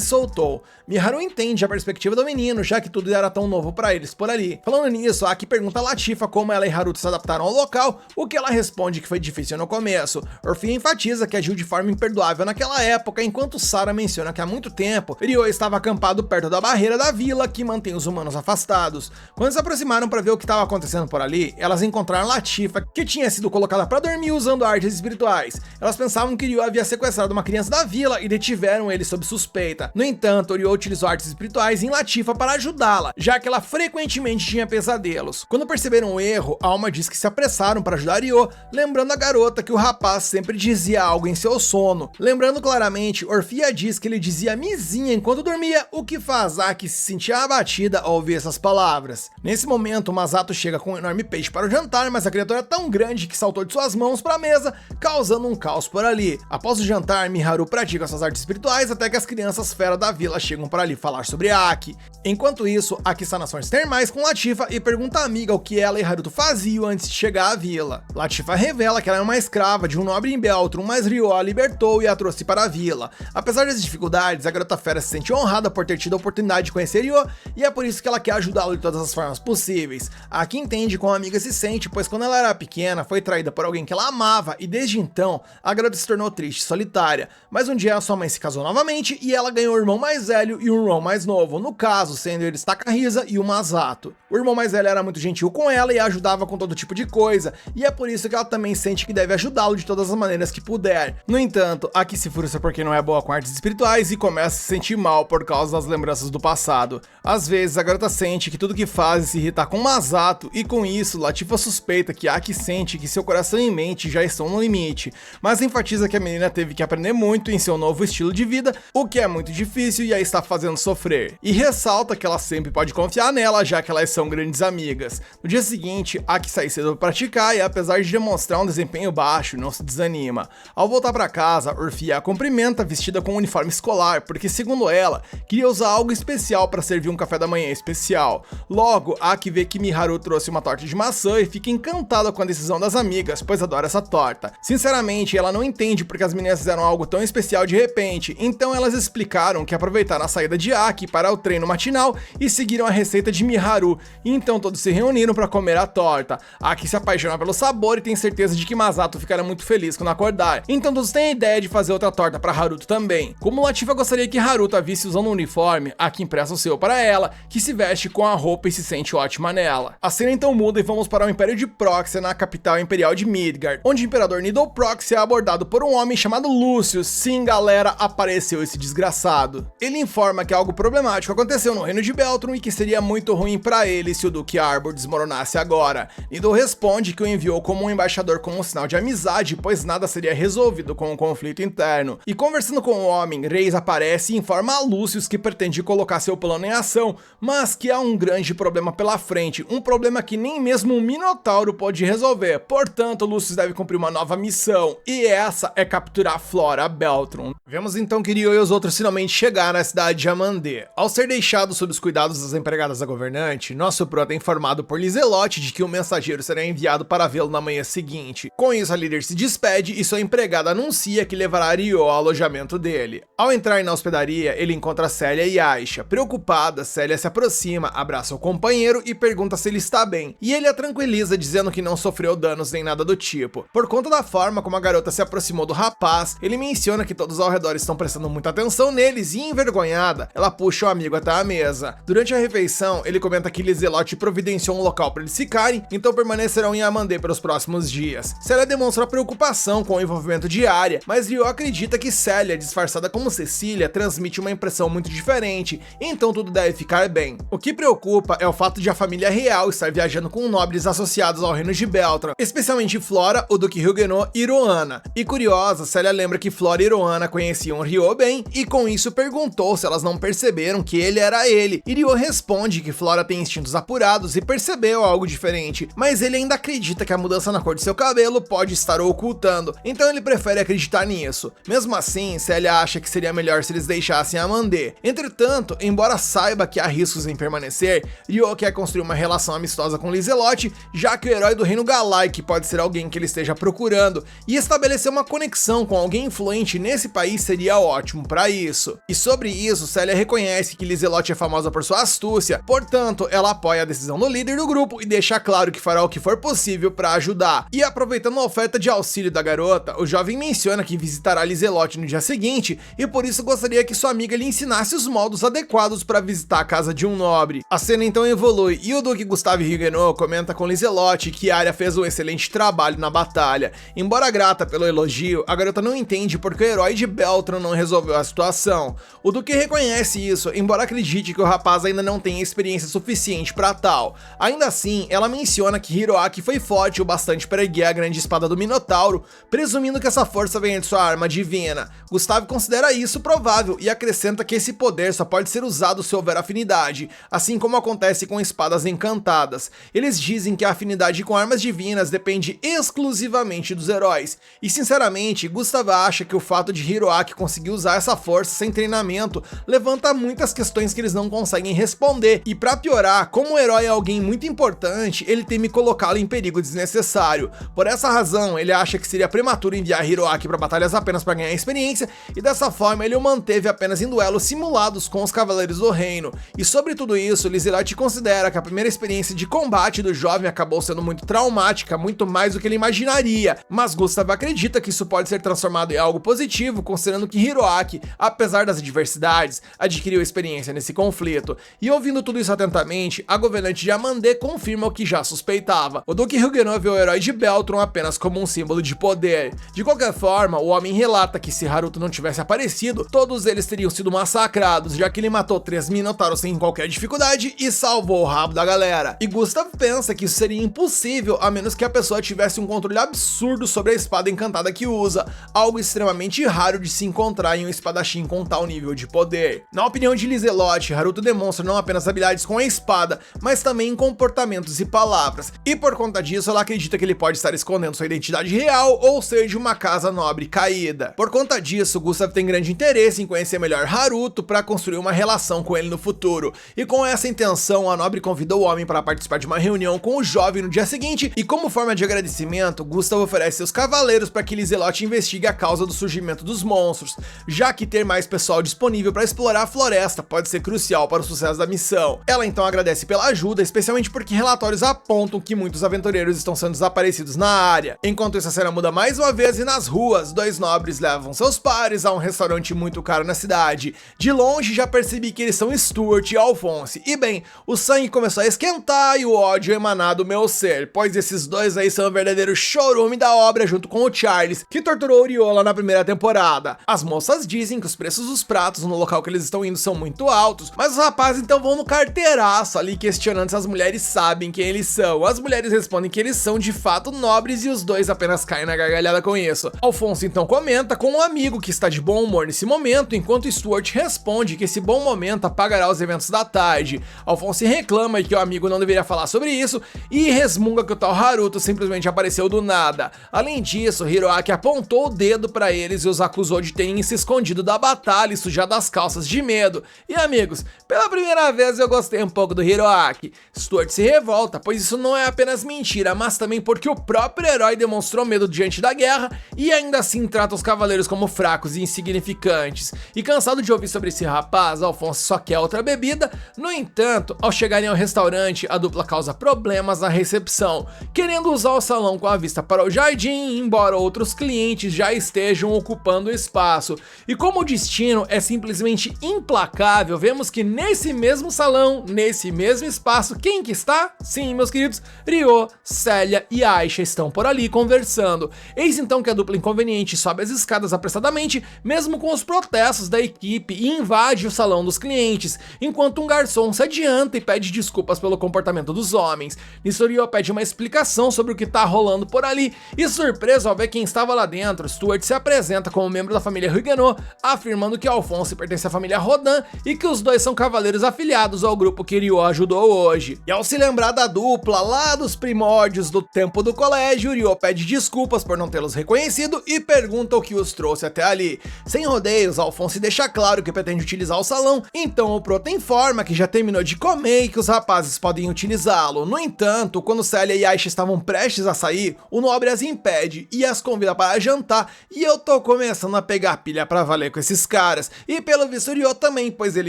soltou. Miharu entende a perspectiva do menino, já que tudo era tão novo para eles por ali. Falando nisso, a Aki pergunta a Latifa como ela e Haruto se adaptaram ao local, o que ela responde que foi difícil no começo. Orfia enfatiza que agiu de forma imperdoável naquela época, enquanto Sara menciona que há muito tempo, Ryo estava acampado perto da barreira da vila que mantém os humanos afastados. Quando se aproximaram para ver o que estava acontecendo por ali, elas encontraram Latifa, que tinha sido colocada para dormir usando artes espirituais. Elas pensavam que Ryo havia sequestrado uma criança da vila e detiveram ele sob suspeita. No entanto, Ryo utilizou artes espirituais em Latifa para ajudá-la, já que ela frequentemente tinha pesadelos. Quando perceberam o erro, Alma diz que se apressaram para ajudar Ryo, lembrando a garota que o rapaz sempre dizia algo em seu sono. Lembrando claramente, Orfia diz que ele dizia mizinha enquanto dormia, o que faz Aki se sentir abatida ao ouvir essas palavras. Nesse momento, Masato chega com um enorme peixe para o jantar, mas a criatura é tão grande que saltou de suas mãos para a mesa, causando um caos por ali. Após o jantar, Miharu pratica suas artes espirituais até que as crianças fera da vila chegam para ali falar sobre Aki. Enquanto isso, Aki está nas fontes termais com Latifa e pergunta à amiga o que ela e Haruto faziam antes de chegar à vila. Latifa revela que ela é uma escrava de um nobre em Beltrum, mas Ryo a libertou e a trouxe para a vila. Apesar das dificuldades, a garota fera se sente honrada por ter tido a oportunidade de conhecer Ryo, e é por isso que ela quer ajudá-lo de todas as formas possíveis. Aki entende como a amiga se sente, pois quando ela era pequena, foi traída por alguém que ela amava, e desde então, a garota se tornou triste e solitária. Mas um dia sua mãe se casou novamente, e ela ganhou um irmão mais velho e um irmão mais novo, no caso, sendo eles Takahisa e o Masato. O irmão mais velho era muito gentil com ela e a ajudava com todo tipo de coisa, e é por isso que ela também sente que deve ajudá-lo de todas as maneiras que puder. No entanto, Aki se frustra porque não é boa com artes espirituais e começa a se sentir mal por causa das lembranças do passado. Às vezes, a garota sente que tudo que faz é se irritar com Masato, e com isso, Latifa suspeita que Aki sente que seu coração e mente já estão no limite, mas enfatiza que a menina teve que aprender muito em seu novo estilo de vida, o que é muito difícil e a está fazendo sofrer. E ressalta que ela sempre pode confiar nela, já que elas são grandes amigas. No dia seguinte, Aki sai cedo para praticar e, apesar de demonstrar um desempenho baixo, não se desanima. Ao voltar para casa, Orfia a cumprimenta vestida com um uniforme escolar, porque segundo ela, queria usar algo especial para servir um café da manhã especial. Logo, Aki vê que Miharu trouxe uma torta de maçã e fica encantada com a decisão das amigas, pois adora essa torta. Sinceramente, ela não entende porque as meninas fizeram algo tão especial de repente, então elas explicaram que aproveitaram a saída de Aki para o treino matinal e seguiram a receita de Miharu, e então todos se reuniram para comer a torta. Aki se apaixona pelo sabor e tem certeza de que Masato ficará muito feliz quando acordar, então todos têm a ideia de fazer outra torta para Haruto também. Como Latifa gostaria que Haruto a visse usando um uniforme, Aki empresta o seu para ela, que se veste com a roupa e se sente ótima nela. A cena então muda e vamos para o Império de Proxia, na capital imperial de Midgard, onde o Imperador Nidal Proxia é abordado por um homem chamado Lúcio. Sim, galera, apareceu esse desgraçado. Ele informa que algo problemático aconteceu no reino de Beltrum e que seria muito ruim para ele se o Duque Arbor desmoronasse agora. Nidal responde que o enviou como um embaixador com um sinal de amizade, pois nada seria resolvido com o conflito interno. E conversando com o homem, Reis aparece e informa a Lúcio que pretende colocar seu plano em ação, mas que há um grande problema pela frente, um problema que nem mesmo um Minotauro pode resolver. Portanto, Lúcio deve cumprir uma nova missão, e essa é capturar Flora Beltrum. Vemos então que Ryo e os outros finalmente chegaram à cidade de Amandê. Ao ser deixado sob os cuidados das empregadas da governante, nosso prota é informado por Lizelote de que um mensageiro será enviado para vê-lo na manhã seguinte. Com isso, a líder se despede e sua empregada anuncia que levará Ryo ao alojamento dele. Ao entrar na hospedaria, ele encontra Célia e Aisha. Preocupada, Célia se aproxima, abraça o companheiro e pergunta se ele está bem, e ele a tranquiliza dizendo que não sofreu danos nem nada do tipo. Por conta da forma como a garota se aproximou do rapaz, ele menciona que todos ao redor estão prestando muita atenção neles e, envergonhada, ela puxa o amigo até a mesa. Durante a refeição, ele comenta que Lizelote providenciou um local para eles ficarem, então permanecerão em Amandê pelos próximos dias. Célia demonstra preocupação com o envolvimento de Arya, mas Ryo acredita que Célia, disfarçada como Cecília, transmite uma impressão muito diferente, então tudo deve ficar bem. O que preocupa é o fato de a família real estar viajando com nobres associados ao reino de Beltrum, especialmente Flora, o Duque Huguenot e Roana. E curiosa, Célia lembra que Flora e Roana conheciam Ryo bem e com isso perguntou se elas não perceberam que ele era ele. E Ryo responde que Flora tem instintos apurados e percebeu algo diferente, mas ele ainda acredita que a mudança na cor de seu cabelo pode estar o ocultando, então ele prefere acreditar nisso. Mesmo assim, Célia acha que seria melhor se eles deixassem a Amandê. Entretanto, embora saiba que há riscos em permanecer, Ryo quer construir uma relação amistosa com Lizelotte, já que o herói do Reino Galaic pode ser alguém que ele esteja procurando, e estabelecer uma conexão com alguém influente nesse país seria ótimo para isso. E sobre isso, Célia reconhece que Lizelotte é famosa por sua astúcia, portanto, ela apoia a decisão do líder do grupo e deixa claro que fará o que for possível para ajudar. E aproveitando a oferta de auxílio da garota, o jovem menciona que visitará Lizelotte no dia seguinte e por isso gostaria que sua amiga lhe ensinasse os modos adequados para visitar a casa de um nobre. A cena então evolui e o Duque Gustave Huguenot comenta com Lizelotte que Arya fez um excelente trabalho na batalha. Embora grata pelo elogio, a garota não entende porque o herói de Beltron não resolveu a situação. O Duque reconhece isso, embora acredite que o rapaz ainda não tenha experiência suficiente para tal. Ainda assim, ela menciona que Hiroaki foi forte o bastante para erguer a grande espada do Minotauro, presumindo que essa força venha de sua arma divina. Gustave considera isso provável e acrescenta que esse poder só pode ser usado se houver afinidade, assim como acontece com espadas encantadas. Eles dizem que a afinidade com armas divinas depende exclusivamente dos heróis, e sinceramente, Gustave acha que o fato de Hiroaki conseguir usar essa força sem treinamento levanta muitas questões que eles não conseguem responder, e pra piorar, como o herói é alguém muito importante, ele teme colocá-lo em perigo desnecessário. Por essa razão, ele acha que seria prematuro enviar Hiroaki para batalhas apenas para ganhar experiência, e dessa forma ele o manteve apenas em duelos simulados com os Cavaleiros do Reino. E sobre tudo isso, Lizelotte considera que a primeira experiência de combate do jovem acabou sendo muito traumática, muito mais do que ele imaginaria, mas Gustave acredita que isso pode ser transformado em algo positivo, considerando que Hiroaki, apesar das adversidades, adquiriu experiência nesse conflito. E ouvindo tudo isso atentamente, a governante de Amandê confirma o que já suspeitava. O Duque Huguenot vê o herói de Beltron apenas como um símbolo de poder. De qualquer forma, o homem relata que se Haruto não tivesse aparecido, todos eles teriam sido massacrados, já que ele matou 3 Minotauros sem qualquer dificuldade e salvou o rabo da galera. E Gustave pensa que isso seria impossível a menos que a pessoa tivesse um controle absurdo sobre a espada encantada que usa, algo extremamente raro de se encontrar em um espadachim com tal nível de poder. Na opinião de Lizelotte, Haruto demonstra não apenas habilidades com a espada, mas também em comportamentos e palavras, e por conta disso ela acredita que ele pode estar escondendo sua identidade real ou ser de uma casa nobre caída. Por conta disso, Gustave tem grande interesse em conhecer melhor Haruto para construir uma relação com ele no futuro, e com essa intenção a nobre convida o homem para participar de uma reunião com o jovem no dia seguinte, e como forma de agradecimento, Gustave oferece seus cavaleiros para que Lizelotte investigue a causa do surgimento dos monstros, já que ter mais pessoal disponível para explorar a floresta pode ser crucial para o sucesso da missão. Ela então agradece pela ajuda, especialmente porque relatórios apontam que muitos aventureiros estão sendo desaparecidos na área. Enquanto isso, a cena muda mais uma vez e nas ruas, 2 nobres levam seus pares a um restaurante muito caro na cidade. De longe já percebi que eles são Stuart e Alphonse, e bem, o sangue começou a esquentar e o ódio emanar do meu ser, pois esses dois aí são o verdadeiro chorume da obra junto com o Charles, que torturou Oriola na primeira temporada. As moças dizem que os preços dos pratos no local que eles estão indo são muito altos, mas os rapazes então vão no carteiraço ali questionando se as mulheres sabem quem eles são. As mulheres respondem que eles são de fato nobres e os dois apenas caem na gargalhada com isso. Alphonse então comenta com um amigo que está de bom humor nesse momento, enquanto Stuart responde que esse bom momento apagará os eventos da tarde. Alphonse reclama que o amigo não deveria falar sobre isso e resmunga que o tal Haruto simplesmente apareceu do nada. Além disso, Hiroaki apontou o dedo para eles e os acusou de terem se escondido da batalha e sujado as calças de medo. E amigos, pela primeira vez eu gostei um pouco do Hiroaki. Stuart se revolta, pois isso não é apenas mentira, mas também porque o próprio herói demonstrou medo diante da guerra e ainda assim trata os cavaleiros como fracos e insignificantes. E cansado de ouvir sobre esse rapaz, Alphonse só quer outra bebida. No entanto, ao chegarem ao restaurante, a dupla causa problemas na recepção, querendo usar o salão com a vista para o jardim, embora outros clientes já estejam ocupando o espaço. E como o destino é simplesmente implacável, vemos que nesse mesmo salão, nesse mesmo espaço, quem que está? Sim, meus queridos, Ryo, Célia e Aisha estão por ali conversando. Eis então que a dupla inconveniente sobe as escadas apressadamente, mesmo com os protestos da equipe, e invade o salão dos clientes, enquanto um garçom se adianta e pede desculpas pelo comportamento dos homens. Nisso, Ryo pede uma explicação sobre o que tá rolando por ali, e Surpreso ao ver quem estava lá dentro, Stuart se apresenta como membro da família Huguenot, afirmando que Alphonse pertence à família Rodin e que os dois são cavaleiros afiliados ao grupo que Ryo ajudou hoje. E ao se lembrar da dupla lá dos primórdios do tempo do colégio, Ryo pede desculpas por não tê-los reconhecido e pergunta o que os trouxe até ali. Sem rodeios, Alphonse deixa claro que pretende utilizar o salão, então o Prota informa que já terminou de comer e que os rapazes podem utilizá-lo. No entanto, quando Celia e Aisha estavam prestes a sair, o nobre as impede e as convida para jantar, e eu tô começando a pegar pilha pra valer com esses caras, e pelo visto Ryo também, pois ele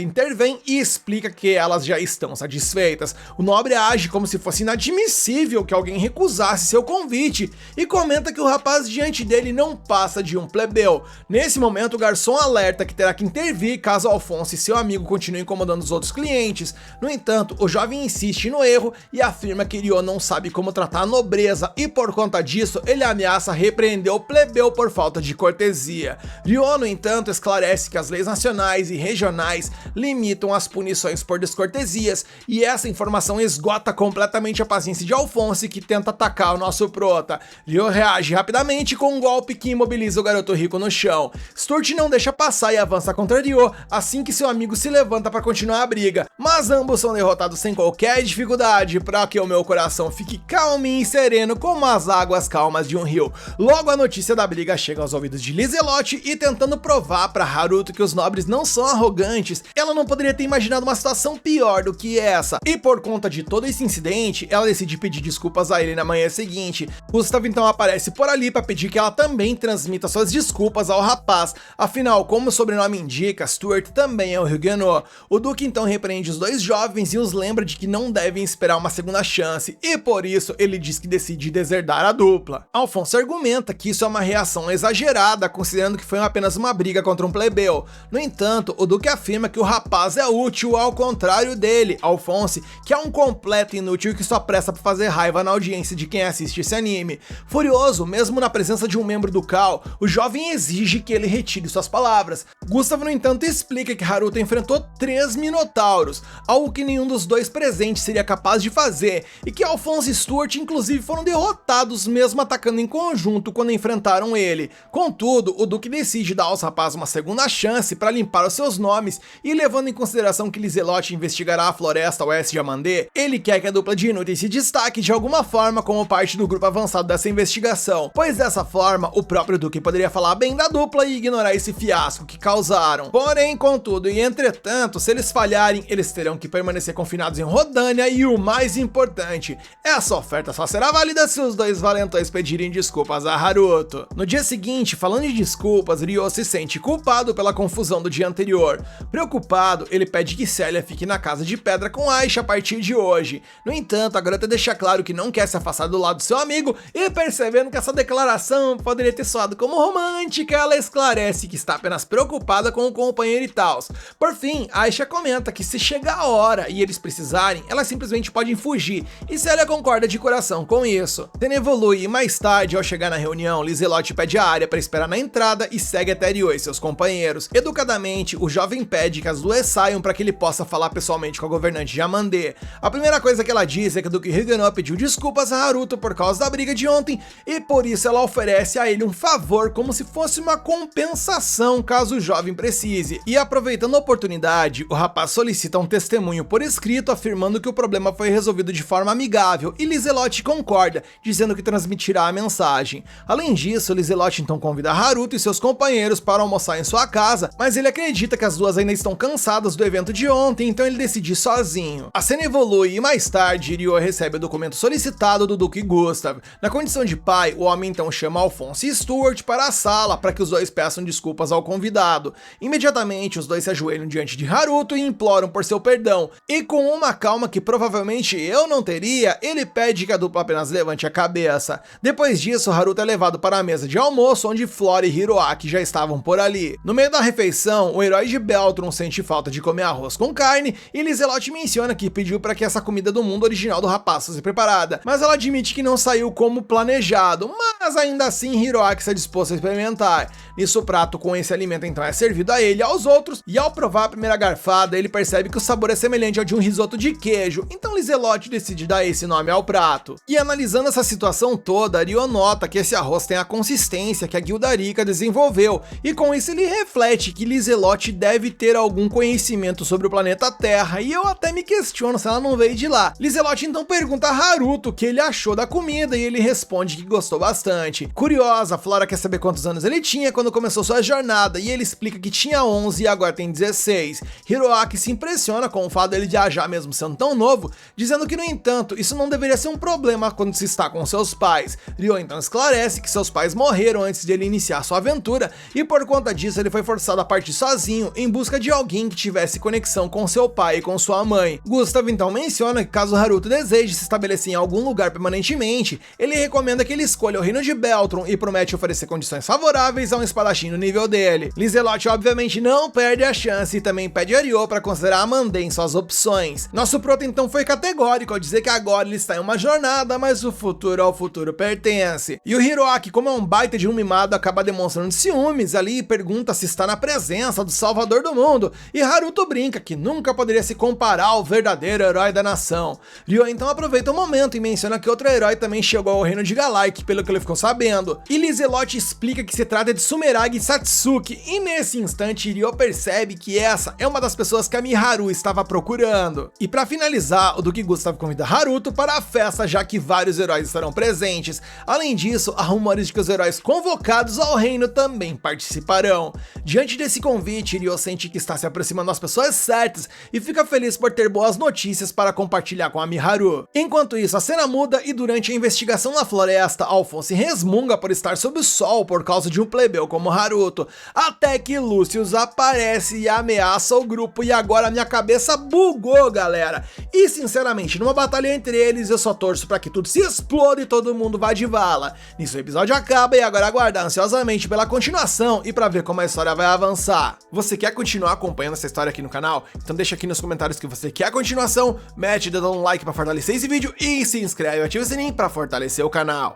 intervém e explica que elas já estão satisfeitas. O nobre age como se fosse inadmissível que alguém recusasse seu convite, e comenta que o rapaz diante dele não passa de um plebeu. Nesse momento o garçom alerta que terá que intervir caso Alphonse e seu amigo continuem incomodando os outros clientes. No entanto, o jovem insiste no erro e afirma que Ryo não sabe como tratar a nobreza, e por conta disso ele ameaça repreender o plebeu por falta de cortesia. Ryo, no entanto, esclarece que as leis nacionais e regionais limitam as punições por descortesias, e essa informação esgota completamente a paciência de Alphonse, que tenta atacar o nosso prota. Ryo reage rapidamente com um golpe que imobiliza o garoto rico no chão. Stuart não deixa passar e avança contra Ryo assim que seu amigo se levanta para continuar a briga, mas ambos são derrotados sem qualquer dificuldade, para que o meu coração fique calminho e sereno como as águas calmas de um rio. Logo a notícia da briga chega aos ouvidos de Lizelot, e tentando provar para Haruto que os nobres não são arrogantes, ela não poderia ter imaginado uma situação pior do que essa, e por conta de todo esse incidente, ela decide pedir desculpas a ele na manhã seguinte. Gustav então aparece por ali para pedir que ela também transmita suas desculpas ao rapaz, afinal, como o sobrenome indica, Stuart também é um Huguenot. O Duque então repreende os dois jovens e os lembra de que não devem esperar uma segunda chance, e por isso ele diz que decide deserdar a dupla. Alphonse argumenta que isso é uma reação exagerada, considerando que foi apenas uma briga contra um plebeu. No entanto, o Duque afirma que o rapaz é útil, ao contrário dele, Alphonse, que é um completo inútil que só presta pra fazer raiva na audiência de quem assiste esse anime. Furioso, mesmo na presença de um membro do Cal, o jovem exige que ele retire suas palavras. Gustav, no entanto, explica que Haruto enfrentou 3 minotauros, algo que nenhum dos dois presentes seria capaz de fazer, e que Alphonse e Stuart inclusive foram derrotados mesmo atacando em conjunto quando enfrentaram ele. Contudo, o Duque decide dar aos rapazes uma segunda chance para limpar os seus nomes, e levando em consideração que Lizelot investigará a floresta oeste de Amandê, ele quer que a dupla de inúteis se destaque de alguma forma como parte do grupo avançado dessa investigação, pois dessa forma o próprio Duque poderia falar bem da dupla e ignorar esse fiasco que causaram. Porém, contudo e entretanto, se eles falharem, eles terão que permanecer confinados em Rodânia, e o mais importante, essa oferta só será válida se os dois valentões pedirem desculpas a Haruto. No dia seguinte, falando de desculpas, Ryo se sente culpado pela confusão do dia anterior. Preocupado, ele pede que Celia fique na casa de pedra com Aisha a partir de hoje. No entanto, a garota deixa claro que não quer se afastar do lado do seu amigo, e percebendo que essa declaração poderia ter soado como romântica, ela esclarece que está apenas preocupada com o companheiro e tals. Por fim, Aisha comenta que se chegar a hora e eles precisarem, elas simplesmente podem fugir, e Celia concorda de coração com isso. Cena evolui e mais tarde, ao chegar na reunião, Lizelot pede a Arya para esperar na entrada e segue até Ryo e seus companheiros. Educadamente, o jovem pede que as duas saiam para que ele possa falar pessoalmente com a governante de Amandê. A primeira coisa que ela diz é que o Duque Huguenot pediu desculpas a Haruto por causa da briga de ontem, e por isso ela oferece a ele um favor como se fosse uma compensação caso o jovem precise. E aproveitando a oportunidade, o rapaz solicita um testemunho por escrito afirmando que o problema foi resolvido de forma amigável, e Lizelot concorda, dizendo que transmitirá a mensagem. Além disso, Lizelot então convida Haruto e seus companheiros para almoçar em sua casa, mas ele acredita que as duas ainda estão cansadas do evento de ontem, então ele decide ir sozinho. A cena evolui e mais tarde, Ryo recebe o documento solicitado do Duque Gustav. Na condição de pai, o homem então chama Alphonse e Stuart para a sala para que os dois peçam desculpas ao convidado. Imediatamente, os dois se ajoelham diante de Haruto e imploram por seu perdão, e com uma calma que provavelmente eu não teria, ele pede que a dupla apenas levante a cabeça. Depois disso, Haruto é levado para a mesa de almoço, onde Flora e Hiroaki já estavam por ali. No meio da refeição, o herói de Beltron sente falta de comer arroz com carne, e Lizelot menciona que pediu para que essa comida do mundo original do rapaz fosse preparada, mas ela admite que não saiu como planejado, mas ainda assim Hiroaki está disposto a experimentar. Nisso, o prato com esse alimento então é servido a ele e aos outros, e ao provar a primeira garfada, ele percebe que o sabor é semelhante ao de um risoto de queijo, então Lizelot decide dar esse nome ao prato. E analisando essa situação toda, Ryo nota que esse arroz tem a consistência que a Guildarika desenvolveu, e com isso ele reflete que Lizelotte deve ter algum conhecimento sobre o planeta Terra, e eu até me questiono se ela não veio de lá. Lizelotte então pergunta a Haruto o que ele achou da comida e ele responde que gostou bastante. Curiosa, Flora quer saber quantos anos ele tinha quando começou sua jornada, e ele explica que tinha 11 e agora tem 16. Hiroaki se impressiona com o fato dele viajar mesmo sendo tão novo, dizendo que, no entanto, isso não deveria ser um problema quando se está com seus pais. Ryo então esclarece que seus pais morreram antes de ele iniciar sua aventura, e por conta disso ele foi forçado a partir sozinho em busca de alguém que tivesse conexão com seu pai e com sua mãe. Gustav então menciona que caso Haruto deseje se estabelecer em algum lugar permanentemente, ele recomenda que ele escolha o reino de Beltron e promete oferecer condições favoráveis a um espadachim no nível dele. Lizelotte obviamente não perde a chance e também pede a Ryo para considerar a Mande em suas opções. Nosso prota então foi categórico ao dizer que agora ele está em uma jornada, mas o futuro ao futuro pertence. E o Hiroaki, como é um baita de um mimado, acaba demonstrando ciúmes ali e pergunta se está na presença do salvador do mundo, e Haruto brinca que nunca poderia se comparar ao verdadeiro herói da nação. Ryo então aproveita o momento e menciona que outro herói também chegou ao reino de Galaik, pelo que ele ficou sabendo, e Lizelotte explica que se trata de Sumeragi Satsuki, e nesse instante Ryo percebe que essa é uma das pessoas que a Miharu estava procurando. E para finalizar, o Duque Gustav convida Haruto para a festa, já que vários heróis estarão presentes. Além disso, há rumores de que os heróis convocados ao reino também participarão. Diante desse convite, Ryo sente que está se aproximando das pessoas certas e fica feliz por ter boas notícias para compartilhar com a Miharu. Enquanto isso, a cena muda e durante a investigação na floresta, Alphonse resmunga por estar sob o sol por causa de um plebeu como Haruto, até que Lucius aparece e ameaça o grupo, e agora minha cabeça bugou, galera. E sinceramente, numa batalha entre eles, eu só torço para que tudo se exploda e todo mundo vá de vala. Nisso o episódio acaba e agora aguardar ansiosamente pela continuação e para ver como a história vai avançar. Você quer continuar acompanhando essa história aqui no canal? Então deixa aqui nos comentários que você quer a continuação, mete o dedo no like para fortalecer esse vídeo e se inscreve e ativa o sininho para fortalecer o canal.